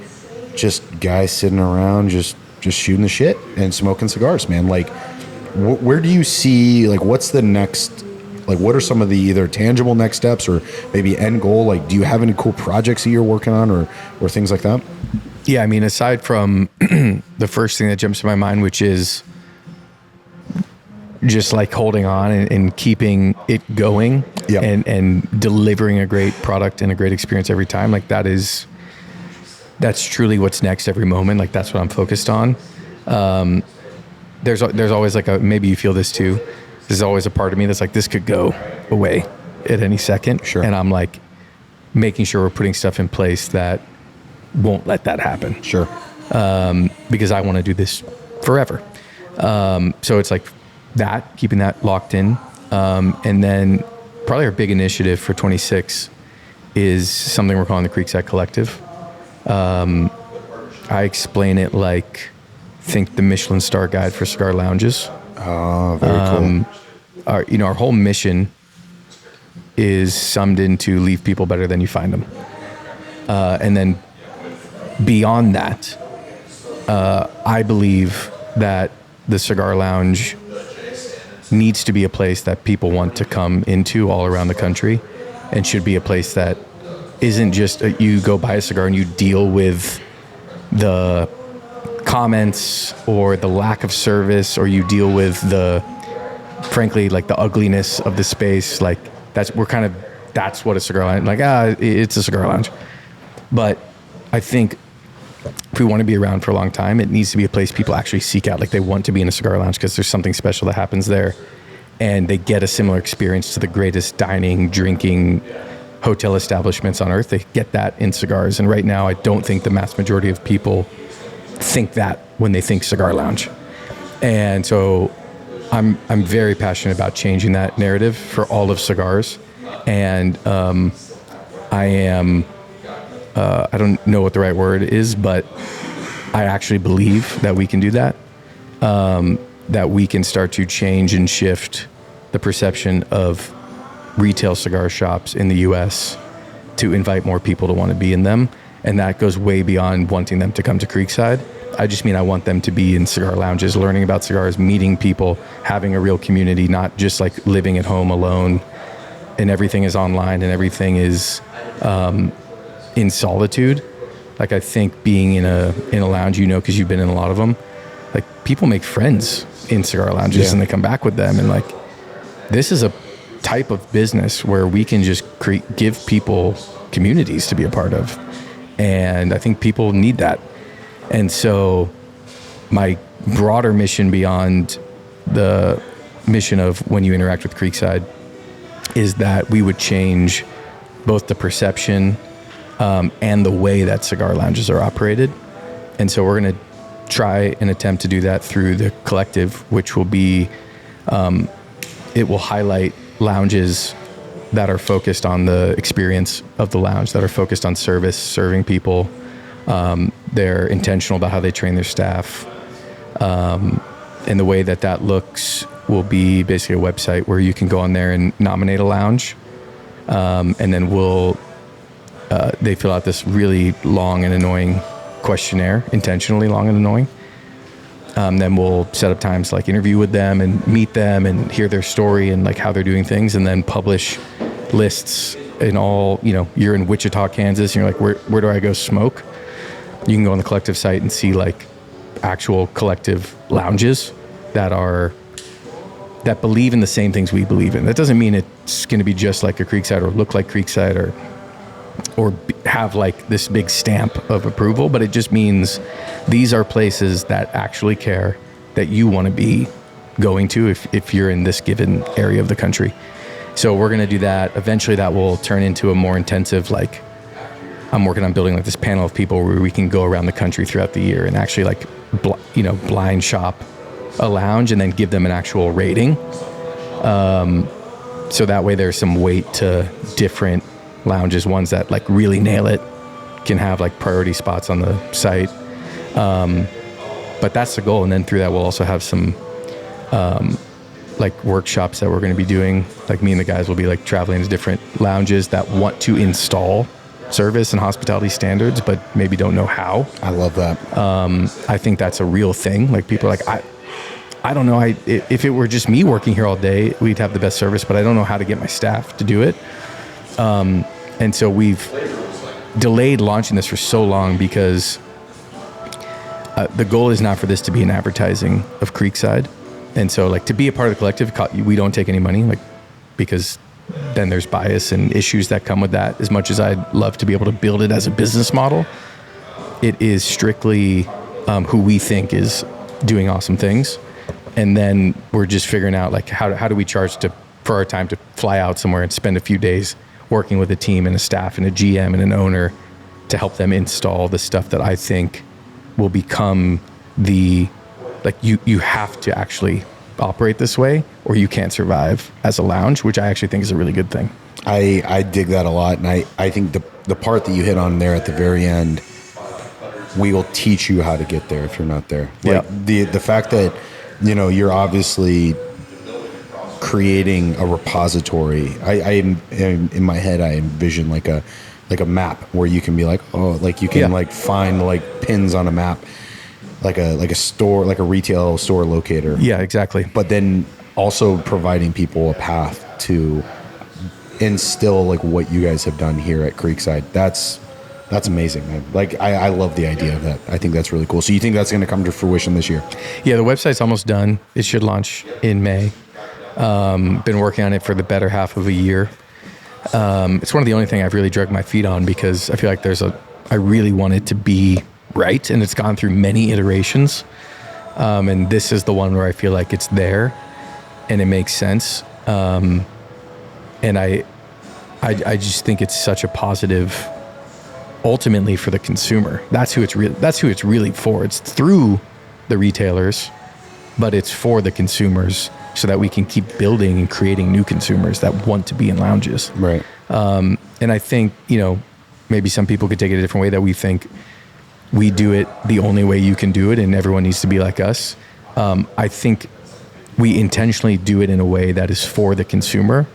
just guys sitting around, just shooting the shit and smoking cigars, man. Like where do you see, like, what's the next, like, what are some of the either tangible next steps or maybe end goal? Like, do you have any cool projects that you're working on or things like that? Yeah. I mean, aside from the first thing that jumps to my mind, which is just like holding on and keeping it going and delivering a great product and a great experience every time. Like that's truly what's next every moment. Like that's what I'm focused on. There's always like maybe you feel this too. There's always a part of me that's like, this could go away at any second. Sure. And I'm like making sure we're putting stuff in place that won't let that happen. Sure. Because I want to do this forever. So it's like, keeping that locked in. And then probably our big initiative for 26 is something we're calling the Creekside Collective. I explain it like, think the Michelin star guide for cigar lounges. Oh, very cool. Our whole mission is summed into leave people better than you find them. And then beyond that, I believe that the cigar lounge needs to be a place that people want to come into all around the country, and should be a place that isn't just you go buy a cigar and you deal with the comments or the lack of service, or you deal with frankly, like the ugliness of the space. Like that's what a cigar lounge, like, it's a cigar lounge. But I think if we want to be around for a long time, it needs to be a place people actually seek out. Like they want to be in a cigar lounge because there's something special that happens there, and they get a similar experience to the greatest dining, drinking, hotel establishments on earth. They get that in cigars. And right now, I don't think the mass majority of people think that when they think cigar lounge. And so I'm very passionate about changing that narrative for all of cigars. And I am, I don't know what the right word is, but I actually believe that we can do that. That we can start to change and shift the perception of retail cigar shops in the U.S. to invite more people to want to be in them. And that goes way beyond wanting them to come to Creekside. I just mean I want them to be in cigar lounges, learning about cigars, meeting people, having a real community, not just like living at home alone and everything is online and everything is in solitude. Like I think being in a lounge, because you've been in a lot of them, like people make friends in cigar lounges and they come back with them. And like, this is a type of business where we can just give people communities to be a part of. And I think people need that. And so my broader mission beyond the mission of when you interact with Creekside is that we would change both the perception and the way that cigar lounges are operated. And so we're going to try and attempt to do that through the collective, which will be, it will highlight lounges that are focused on the experience of the lounge, that are focused on service, serving people. They're intentional about how they train their staff. And the way that that looks will be basically a website where you can go on there and nominate a lounge. And then they fill out this really long and annoying questionnaire, intentionally long and annoying. Then we'll set up times to like interview with them and meet them and hear their story and like how they're doing things, and then publish lists in all, you're in Wichita, Kansas, and you're like, where do I go smoke? You can go on the collective site and see like actual collective lounges that believe in the same things we believe in. That doesn't mean it's going to be just like a Creekside or look like Creekside or have like this big stamp of approval, but it just means these are places that actually care, that you want to be going to if you're in this given area of the country. So we're going to do that. Eventually that will turn into a more intensive, like I'm working on building like this panel of people where we can go around the country throughout the year and actually like, blind shop a lounge and then give them an actual rating. So that way there's some weight to different lounges. Ones that like really nail it can have like priority spots on the site. But that's the goal. And then through that, we'll also have some like workshops that we're going to be doing. Like me and the guys will be like traveling to different lounges that want to install service and hospitality standards, but maybe don't know how. I love that. I think that's a real thing. Like people are like, I don't know. If it were just me working here all day, we'd have the best service, but I don't know how to get my staff to do it. And so we've delayed launching this for so long because the goal is not for this to be an advertising of Creekside. And so like to be a part of the collective, we don't take any money, like because then there's bias and issues that come with that. As much as I'd love to be able to build it as a business model, it is strictly who we think is doing awesome things. And then we're just figuring out like how do we charge for our time to fly out somewhere and spend a few days working with a team and a staff and a GM and an owner to help them install the stuff that I think will become you have to actually operate this way or you can't survive as a lounge, which I actually think is a really good thing. I dig that a lot. And I think the part that you hit on there at the very end, we will teach you how to get there if you're not there. Like the fact that, you're obviously creating a repository. I in my head, I envision like a map where you can be like, you can like find like pins on a map, like a store, like a retail store locator. Yeah, exactly. But then also providing people a path to instill like what you guys have done here at Creekside. That's amazing, man. Like I love the idea of that. I think that's really cool. So you think that's going to come to fruition this year? Yeah, the website's almost done. It should launch in May. Been working on it for the better half of a year. It's one of the only things I've really dragged my feet on because I feel like I really want it to be right, and it's gone through many iterations. And this is the one where I feel like it's there and it makes sense. And I just think it's such a positive ultimately for the consumer. That's who it's really for. It's through the retailers, but it's for the consumers so that we can keep building and creating new consumers that want to be in lounges. Right. And I think, maybe some people could take it a different way, that we think we do it the only way you can do it and everyone needs to be like us. I think we intentionally do it in a way that is for the consumer.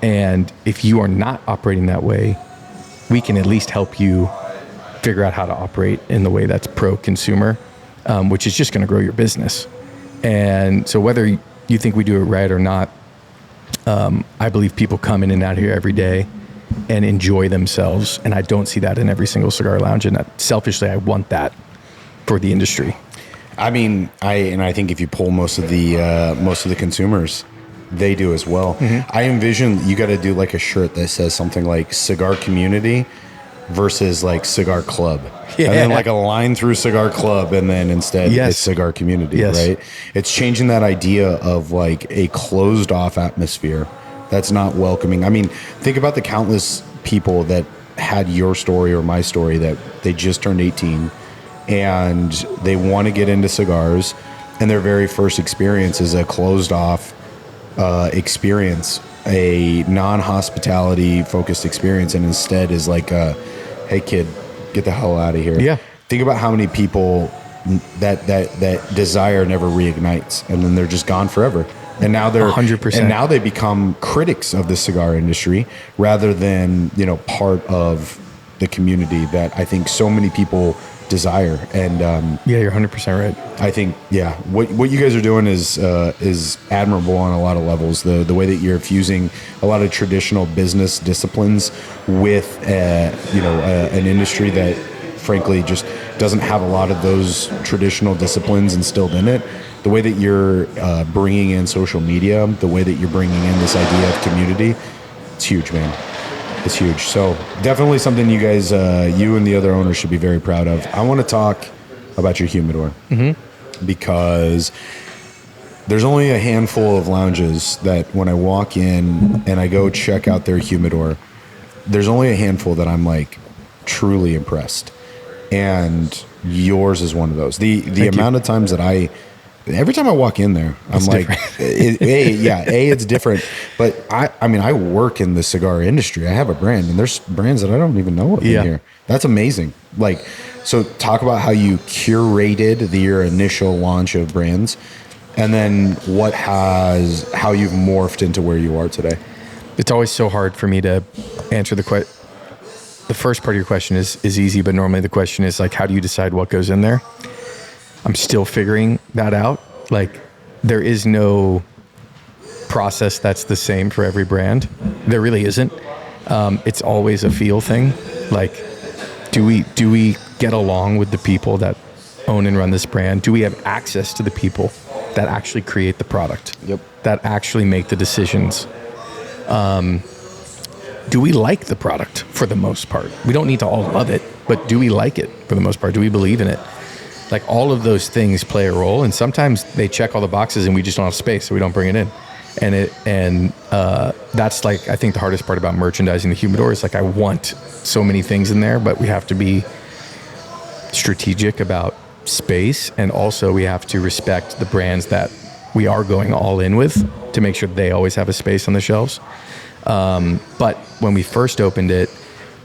And if you are not operating that way, we can at least help you figure out how to operate in the way that's pro-consumer, which is just going to grow your business. And so whether you think we do it right or not, I believe people come in and out here every day and enjoy themselves. And I don't see that in every single cigar lounge. And selfishly, I want that for the industry. I mean, I think if you poll most of the consumers, they do as well. Mm-hmm. I envision you got to do like a shirt that says something like cigar community, versus like cigar club. Yeah. And then like a line through cigar club, and then instead Yes. it's cigar community, Yes. right? It's changing that idea of like a closed off atmosphere that's not welcoming. I mean, think about the countless people that had your story or my story, that they just turned 18 and they want to get into cigars, and their very first experience is a closed off experience, a non-hospitality focused experience, and instead is like a, hey kid, get the hell out of here. Yeah. Think about how many people that desire never reignites, and then they're just gone forever. And now they're 100%. And now they become critics of the cigar industry rather than, you know, part of the community that I think so many people desire. And Yeah, you're 100% right. I think, yeah, what you guys are doing is admirable on a lot of levels. The way that you're fusing a lot of traditional business disciplines with, an industry that, frankly, just doesn't have a lot of those traditional disciplines instilled in it. The way that you're bringing in social media, the way that you're bringing in this idea of community, it's huge, man. It's huge. So definitely something you guys, you and the other owners should be very proud of. I want to talk about your humidor because there's only a handful of lounges that when I walk in and I go check out their humidor, there's only a handful that I'm like truly impressed. And yours is one of those. The amount of times that every time I walk in there, I'm like, it's different. But I work in the cigar industry. I have a brand, and there's brands that I don't even know of in here. That's amazing. Like, so talk about how you curated your initial launch of brands, and then how you've morphed into where you are today. It's always so hard for me to answer the question. The first part of your question is easy, but normally the question is like, how do you decide what goes in there? I'm still figuring that out. Like, there is no process that's the same for every brand. There really isn't. It's always a feel thing. Like, do we get along with the people that own and run this brand? Do we have access to the people that actually create the product? Yep. That actually make the decisions? Do we like the product for the most part? We don't need to all love it, but do we like it for the most part? Do we believe in it? Like, all of those things play a role, and sometimes they check all the boxes and we just don't have space, so we don't bring it in. And that's like, I think the hardest part about merchandising the humidor is like, I want so many things in there, but we have to be strategic about space, and also we have to respect the brands that we are going all in with to make sure they always have a space on the shelves. But when we first opened it,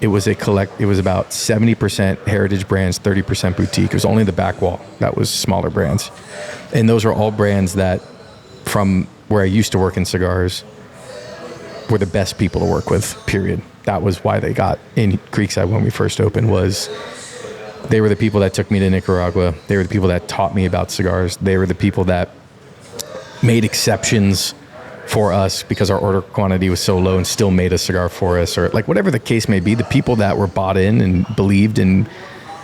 it was about 70% heritage brands, 30% boutique. It was only the back wall that was smaller brands. And those are all brands that, from where I used to work in cigars, were the best people to work with, period. That was why they got in Creekside when we first opened. Was they were the people that took me to Nicaragua. They were the people that taught me about cigars. They were the people that made exceptions for us because our order quantity was so low and still made a cigar for us, or like whatever the case may be. The people that were bought in and believed in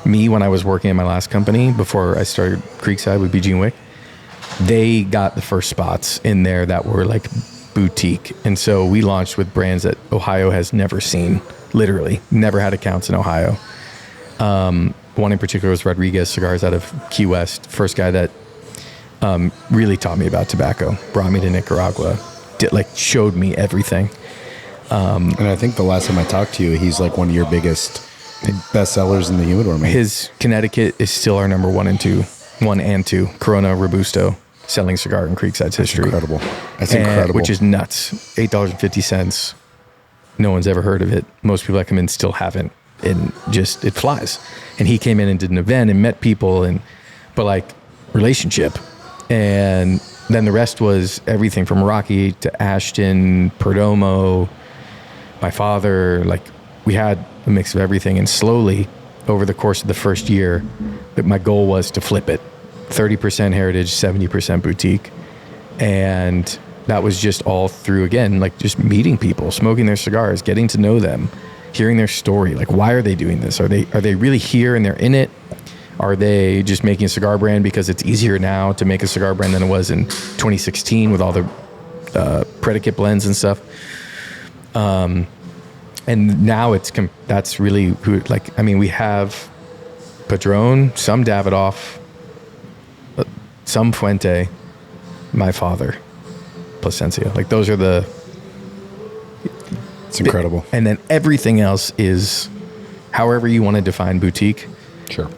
me when I was working at my last company before I started Creekside with BG & Wick, they got the first spots in there that were like boutique. And so we launched with brands that Ohio has never seen, literally never had accounts in Ohio. One in particular was Rodriguez Cigars out of Key West. First guy that really taught me about tobacco, brought me to Nicaragua, showed me everything. And I think the last time I talked to you, he's like one of your biggest bestsellers in the humidor, man. His Connecticut is still our number one and two Corona Robusto selling cigar in Creekside's history. Incredible. That's incredible. Which is nuts. $8.50. No one's ever heard of it. Most people that come in still haven't. And just, it flies. And he came in and did an event and met people, but like relationship. And then the rest was everything from Rocky to Ashton, Perdomo, my father. Like, we had a mix of everything. And slowly, over the course of the first year, my goal was to flip it. 30% heritage, 70% boutique. And that was just all through, again, like just meeting people, smoking their cigars, getting to know them, hearing their story. Like, why are they doing this? Are they really here and they're in it? Are they just making a cigar brand because it's easier now to make a cigar brand than it was in 2016 with all the predicate blends and stuff? And now that's really who, like, I mean, we have Padron, some Davidoff, some Fuente, my father, Plasencia. Like, those are It's incredible. and then everything else is however you want to define boutique. Sure.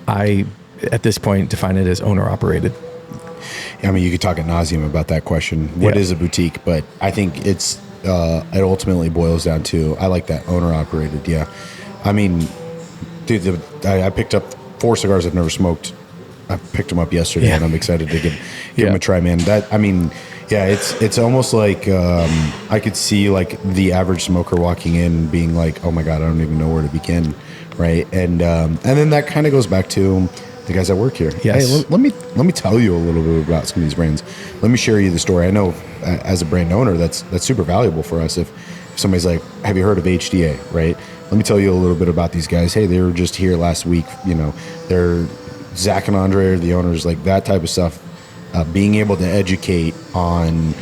I, at this point, define it as owner operated. I mean, you could talk ad nauseum about that question. What is a boutique? But I think it ultimately boils down to, I like that, owner operated. Yeah. I mean, dude, I picked up 4 cigars I've never smoked. I picked them up yesterday, and I'm excited to give them a try, man. It's almost like I could see like the average smoker walking in being like, oh my God, I don't even know where to begin. Right. And then that kind of goes back to the guys that work here. Yes. Hey, let me tell you a little bit about some of these brands. Let me share you the story. I know as a brand owner, that's super valuable for us. If somebody's like, have you heard of HDA? Right. Let me tell you a little bit about these guys. Hey, they were just here last week. You know, they're Zack and Andre are the owners, like that type of stuff. Being able to educate on,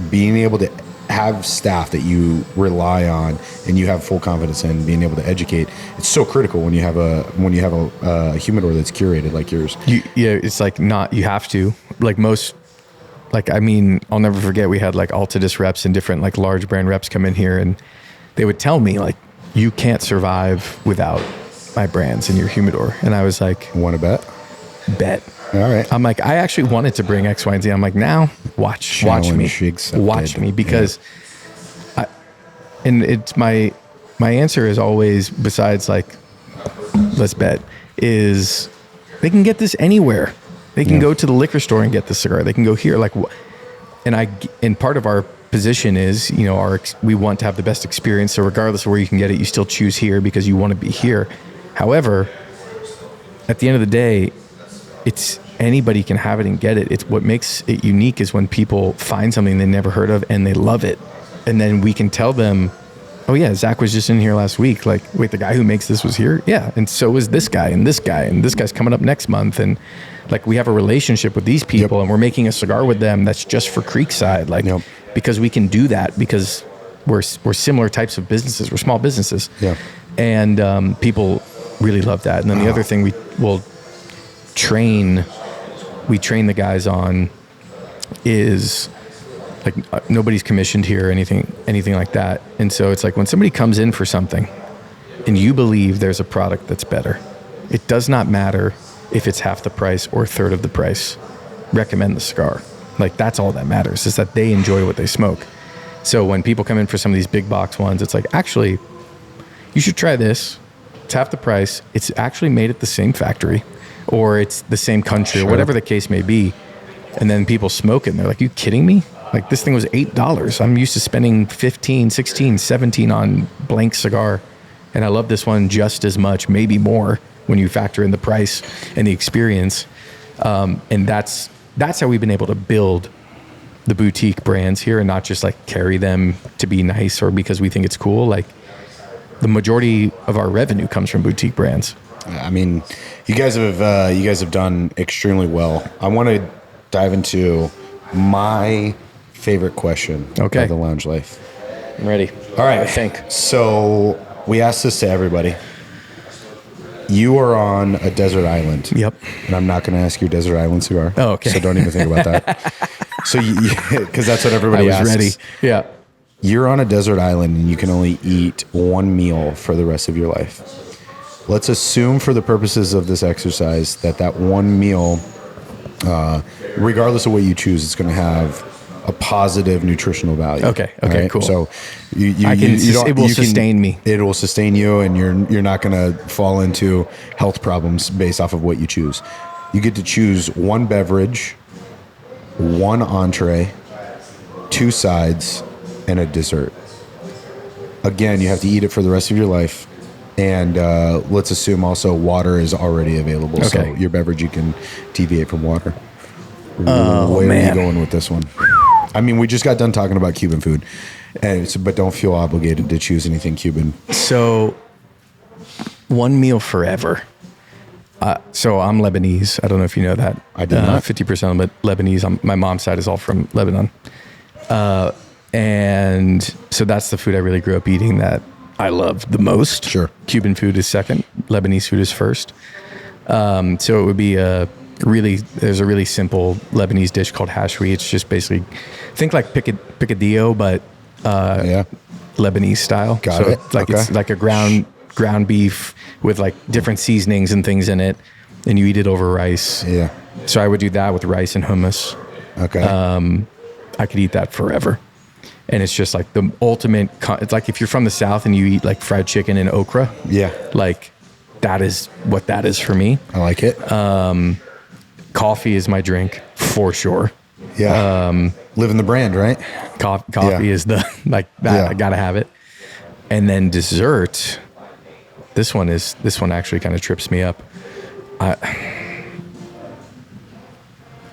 being able to have staff that you rely on and you have full confidence in, being able to educate. It's so critical when you have a humidor that's curated like yours. It's like you have to, like most, like, I mean, I'll never forget, we had like Altadis reps and different like large brand reps come in here, and they would tell me like, you can't survive without my brands in your humidor. And I was like, Want to bet? Bet. All right. I'm like, I actually wanted to bring X, Y, and Z. I'm like, now watch me, because and it's my answer is always, besides like, let's bet, is they can get this anywhere. They can go to the liquor store and get the cigar. They can go here. Like, and part of our position is, you know, we want to have the best experience. So regardless of where you can get it, you still choose here because you want to be here. However, at the end of the day, it's anybody can have it and get it. It's what makes it unique is when people find something they never heard of and they love it. And then we can tell them, oh yeah, Zack was just in here last week. Like, wait, the guy who makes this was here? Yeah. And so is this guy and this guy, and this guy's coming up next month. And like, we have a relationship with these people, and we're making a cigar with them that's just for Creekside. Like, because we can do that because we're similar types of businesses. We're small businesses. Yeah. And people really love that. And then the other thing we train the guys on is like, nobody's commissioned here or anything like that. And so it's like, when somebody comes in for something and you believe there's a product that's better, it does not matter if it's half the price or a third of the price. Recommend the cigar. Like, that's all that matters, is that they enjoy what they smoke. So when people come in for some of these big box ones, it's like, actually, you should try this. It's half the price. It's actually made at the same factory, or it's the same country, or whatever the case may be. And then people smoke it and they're like, you kidding me? Like, this thing was $8. I'm used to spending 15, 16, 17 on blank cigar. And I love this one just as much, maybe more, when you factor in the price and the experience. And that's how we've been able to build the boutique brands here, and not just like carry them to be nice or because we think it's cool. Like, the majority of our revenue comes from boutique brands. I mean, you guys have done extremely well. I want to dive into my favorite question of the Lounge Life. I'm ready. All right. I think. So we asked this to everybody. You are on a desert island. Yep. And I'm not going to ask your desert island cigar. Oh, okay. So don't even think about that. So because that's what everybody asks. I was ready. Yeah. You're on a desert island and you can only eat one meal for the rest of your life. Let's assume, for the purposes of this exercise, that one meal, regardless of what you choose, it's going to have a positive nutritional value. Okay. Right? Cool. So it will sustain me. It will sustain you, and you're not going to fall into health problems based off of what you choose. You get to choose one beverage, one entree, 2 sides, and a dessert. Again, you have to eat it for the rest of your life. And let's assume also water is already available. Okay. So your beverage, you can deviate from water. Where are you going with this one? I mean, we just got done talking about Cuban food, but don't feel obligated to choose anything Cuban. So, one meal forever. So I'm Lebanese. I don't know if you know that. I did not. 50% of Lebanese. My mom's side is all from Lebanon. And so that's the food I really grew up eating that I love the most. Sure. Cuban food is second. Lebanese food is first. So it would be there's a really simple Lebanese dish called hashwi. It's just basically, think like picadillo, but Lebanese style. Got it. It's like a ground beef with like different seasonings and things in it, and you eat it over rice. Yeah. So I would do that with rice and hummus. Okay. I could eat that forever. And it's just like the ultimate, it's like if you're from the South and you eat like fried chicken and okra. Yeah. Like that is what that is for me. I like it. Coffee is my drink for sure. Yeah. Living the brand, right? Coffee is the, like that. Yeah. I gotta have it. And then dessert. This one actually kind of trips me up.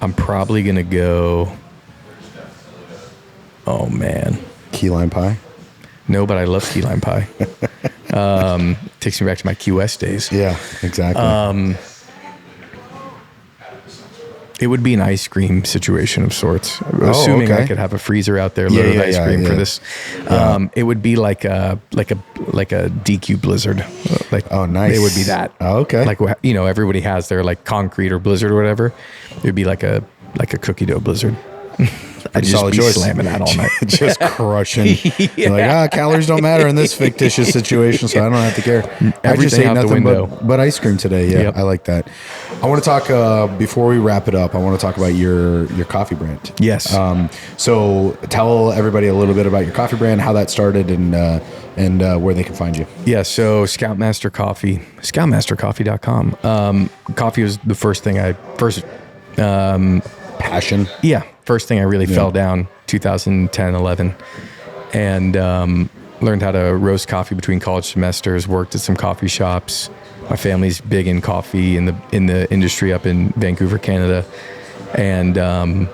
I'm probably going to go, oh man. Key lime pie? No, but I love key lime pie. Takes me back to my Key West days. Yeah, exactly. It would be an ice cream situation of sorts. Assuming I could have a freezer out there loaded with ice cream for this. It would be like a DQ Blizzard. Like, oh, nice. It would be that. Oh, okay. Like, you know, everybody has their like concrete or Blizzard or whatever. It would be like a cookie dough Blizzard. I'd just be slamming that all night. Just crushing. Like, calories don't matter in this fictitious situation, so I don't have to care. I just ate nothing but ice cream today. Yeah, I like that. I want to talk, before we wrap it up, I want to talk about your coffee brand. Yes. So tell everybody a little bit about your coffee brand, how that started, and where they can find you. Yeah, so Scoutmaster Coffee, scoutmastercoffee.com. Coffee was the first thing passion. Yeah. First thing I really fell down 2010, 11, and learned how to roast coffee between college semesters, worked at some coffee shops. My family's big in coffee in the industry up in Vancouver, Canada. And I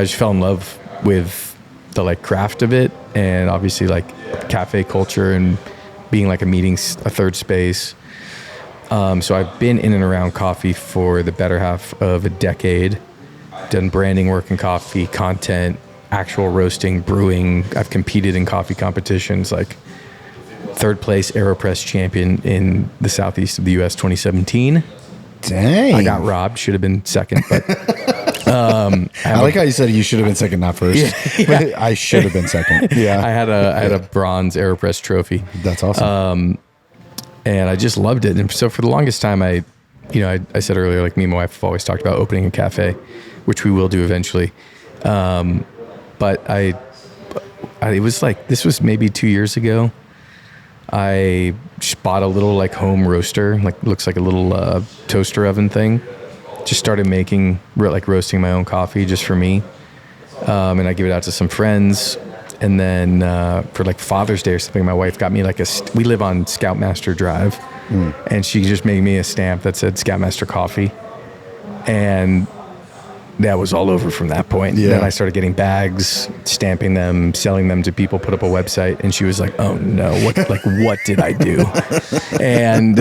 just fell in love with the like craft of it, and obviously like cafe culture and being like a third space. So I've been in and around coffee for the better half of a decade. Done branding work in coffee, content, actual roasting, brewing. I've competed in coffee competitions, like third place AeroPress champion in the southeast of the U.S. 2017. Dang. I got robbed. Should have been second, but I like how you said you should have been second, not first. Yeah. I should have been second. Yeah. I had a bronze AeroPress trophy. That's awesome. And I just loved it. And so for the longest time, I said earlier, like me and my wife have always talked about opening a cafe, which we will do eventually. But it was like, this was maybe 2 years ago. I just bought a little like home roaster, like looks like a little toaster oven thing. Just started roasting my own coffee just for me. And I give it out to some friends. And then for like Father's Day or something, my wife got me like we live on Scoutmaster Drive. And she just made me a stamp that said Scoutmaster Coffee. And that was all over from that point. Yeah. Then I started getting bags, stamping them, selling them to people, put up a website, and she was like, "Oh no, what did I do?" And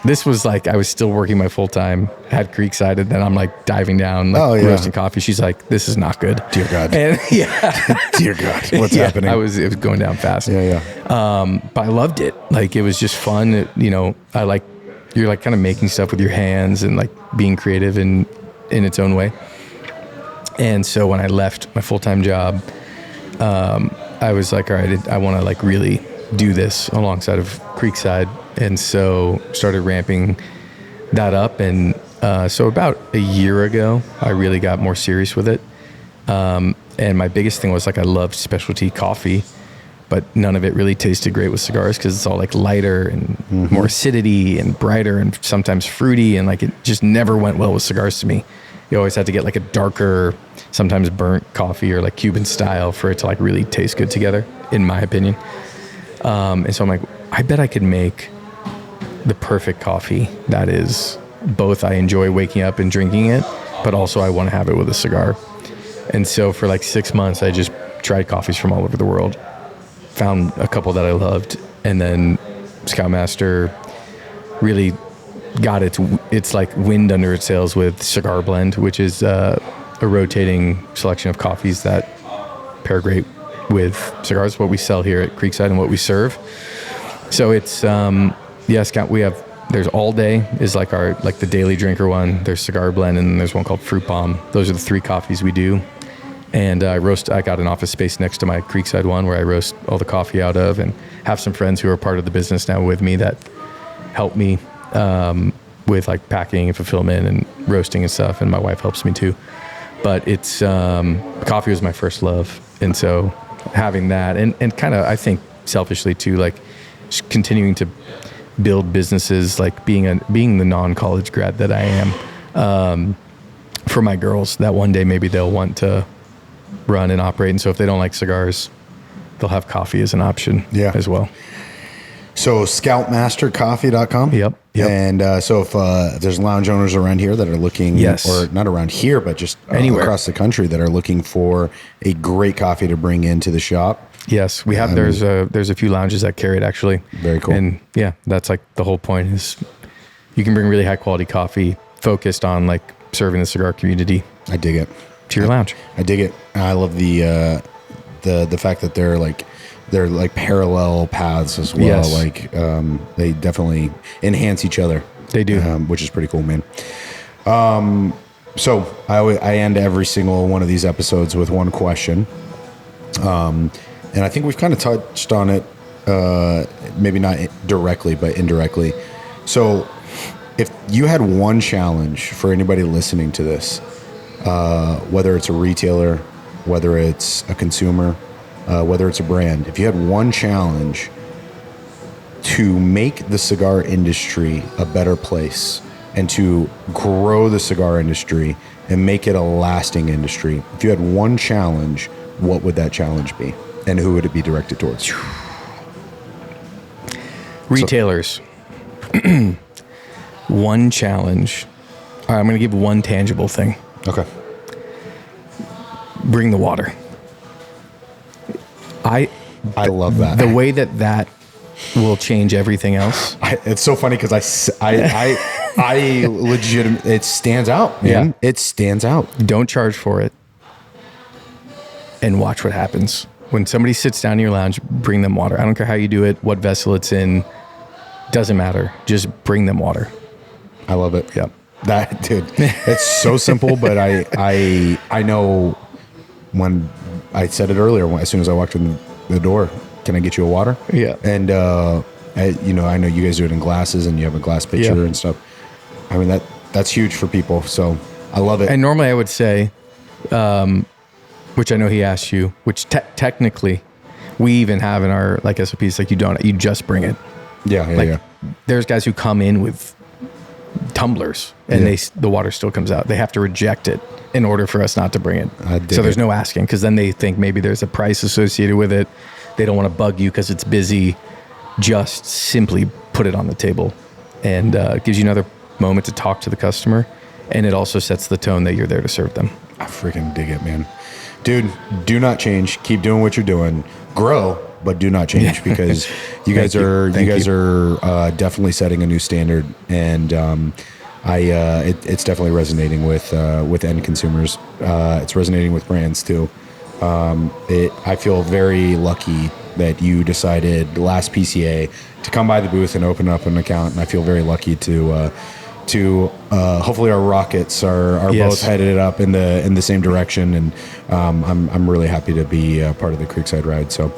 this was like I was still working my full time, had Creekside, and then I'm like diving down, roasting coffee. She's like, "This is not good." Dear God. And dear God, what's happening? It was going down fast. Yeah. But I loved it. Like it was just fun. You're like kind of making stuff with your hands and like being creative in its own way. And so when I left my full-time job, I was like, all right, I want to like really do this alongside of Creekside. And so started ramping that up. And so about a year ago, I really got more serious with it. And my biggest thing was like, I loved specialty coffee, but none of it really tasted great with cigars because it's all like lighter and more acidity and brighter and sometimes fruity. And like, it just never went well with cigars to me. You always had to get like a darker, sometimes burnt coffee or like Cuban style for it to like really taste good together, in my opinion. And so I'm like, I bet I could make the perfect coffee that is both I enjoy waking up and drinking it, but also I want to have it with a cigar. And so for like 6 months, I just tried coffees from all over the world, found a couple that I loved, and then Scoutmaster really got its like wind under its sails with Cigar Blend, which is a rotating selection of coffees that pair great with cigars, what we sell here at Creekside and what we serve. So it's, there's All Day is like the daily drinker one. There's Cigar Blend, and then there's one called Fruit Bomb. Those are the 3 coffees we do. And I got an office space next to my Creekside one where I roast all the coffee out of, and have some friends who are part of the business now with me that help me with like packing and fulfillment and roasting and stuff. And my wife helps me too. But it's, coffee was my first love. And so having that and kind of, I think selfishly too, like continuing to build businesses, like being the non-college grad that I am, for my girls, that one day maybe they'll want to run and operate. And so if they don't like cigars, they'll have coffee as an option as well. So scoutmastercoffee.com. Yep. And so if there's lounge owners around here that are looking, or not around here, but just anywhere across the country that are looking for a great coffee to bring into the shop. Yes, we have. There's a few lounges that carry it actually. Very cool. And yeah, that's like the whole point is you can bring really high quality coffee focused on like serving the cigar community. I dig it. To your lounge. I dig it. I love the fact that they're like parallel paths as well. Yes. Like they definitely enhance each other. They do, which is pretty cool, man. So I end every single one of these episodes with one question. And I think we've kind of touched on it, maybe not directly, but indirectly. So if you had one challenge for anybody listening to this, whether it's a retailer, whether it's a consumer, whether it's a brand, if you had one challenge to make the cigar industry a better place and to grow the cigar industry and make it a lasting industry, if you had one challenge, what would that challenge be? And who would it be directed towards? Retailers. One challenge. All right, I'm going to give one tangible thing. Okay. Bring the water. I love that. The way that will change everything else. It's so funny because I legitimately, it stands out, man. Yeah. It stands out. Don't charge for it. And watch what happens. When somebody sits down in your lounge, bring them water. I don't care how you do it, what vessel it's in. Doesn't matter. Just bring them water. I love it. Yeah. That, dude, it's so simple, but I know when I said it earlier, as soon as I walked in the door, can I get you a water? Yeah. And, I know you guys do it in glasses and you have a glass pitcher and stuff. I mean, that's huge for people. So I love it. And normally I would say, which I know he asked you, which technically we even have in our like SOPs, like you just bring it. Yeah. There's guys who come in with tumblers and the water still comes out. They have to reject it in order for us not to bring it. So there's no asking, because then they think maybe there's a price associated with it. They don't want to bug you because it's busy. Just simply put it on the table, and gives you another moment to talk to the customer. And it also sets the tone that you're there to serve them. I freaking dig it, man. Dude, do not change. Keep doing what you're doing. Grow, but do not change, because you guys are definitely setting a new standard, and it's definitely resonating with end consumers. It's resonating with brands too. I feel very lucky that you decided last PCA to come by the booth and open up an account, and I feel very lucky to hopefully our rockets are both headed up in the same direction, and I'm really happy to be part of the Creekside ride. So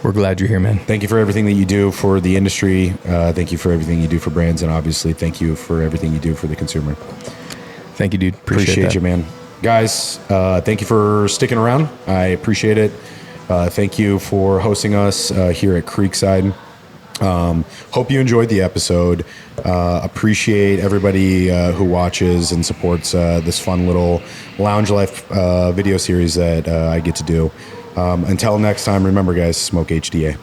we're glad you're here, man. Thank you for everything that you do for the industry. Thank you for everything you do for brands, and obviously thank you for everything you do for the consumer. Thank you, dude. Appreciate you, man. Guys, thank you for sticking around. I appreciate it. Thank you for hosting us here at Creekside. Hope you enjoyed the episode. Appreciate everybody who watches and supports this fun little Lounge Life video series that I get to do. Until next time, remember, guys, smoke HDA.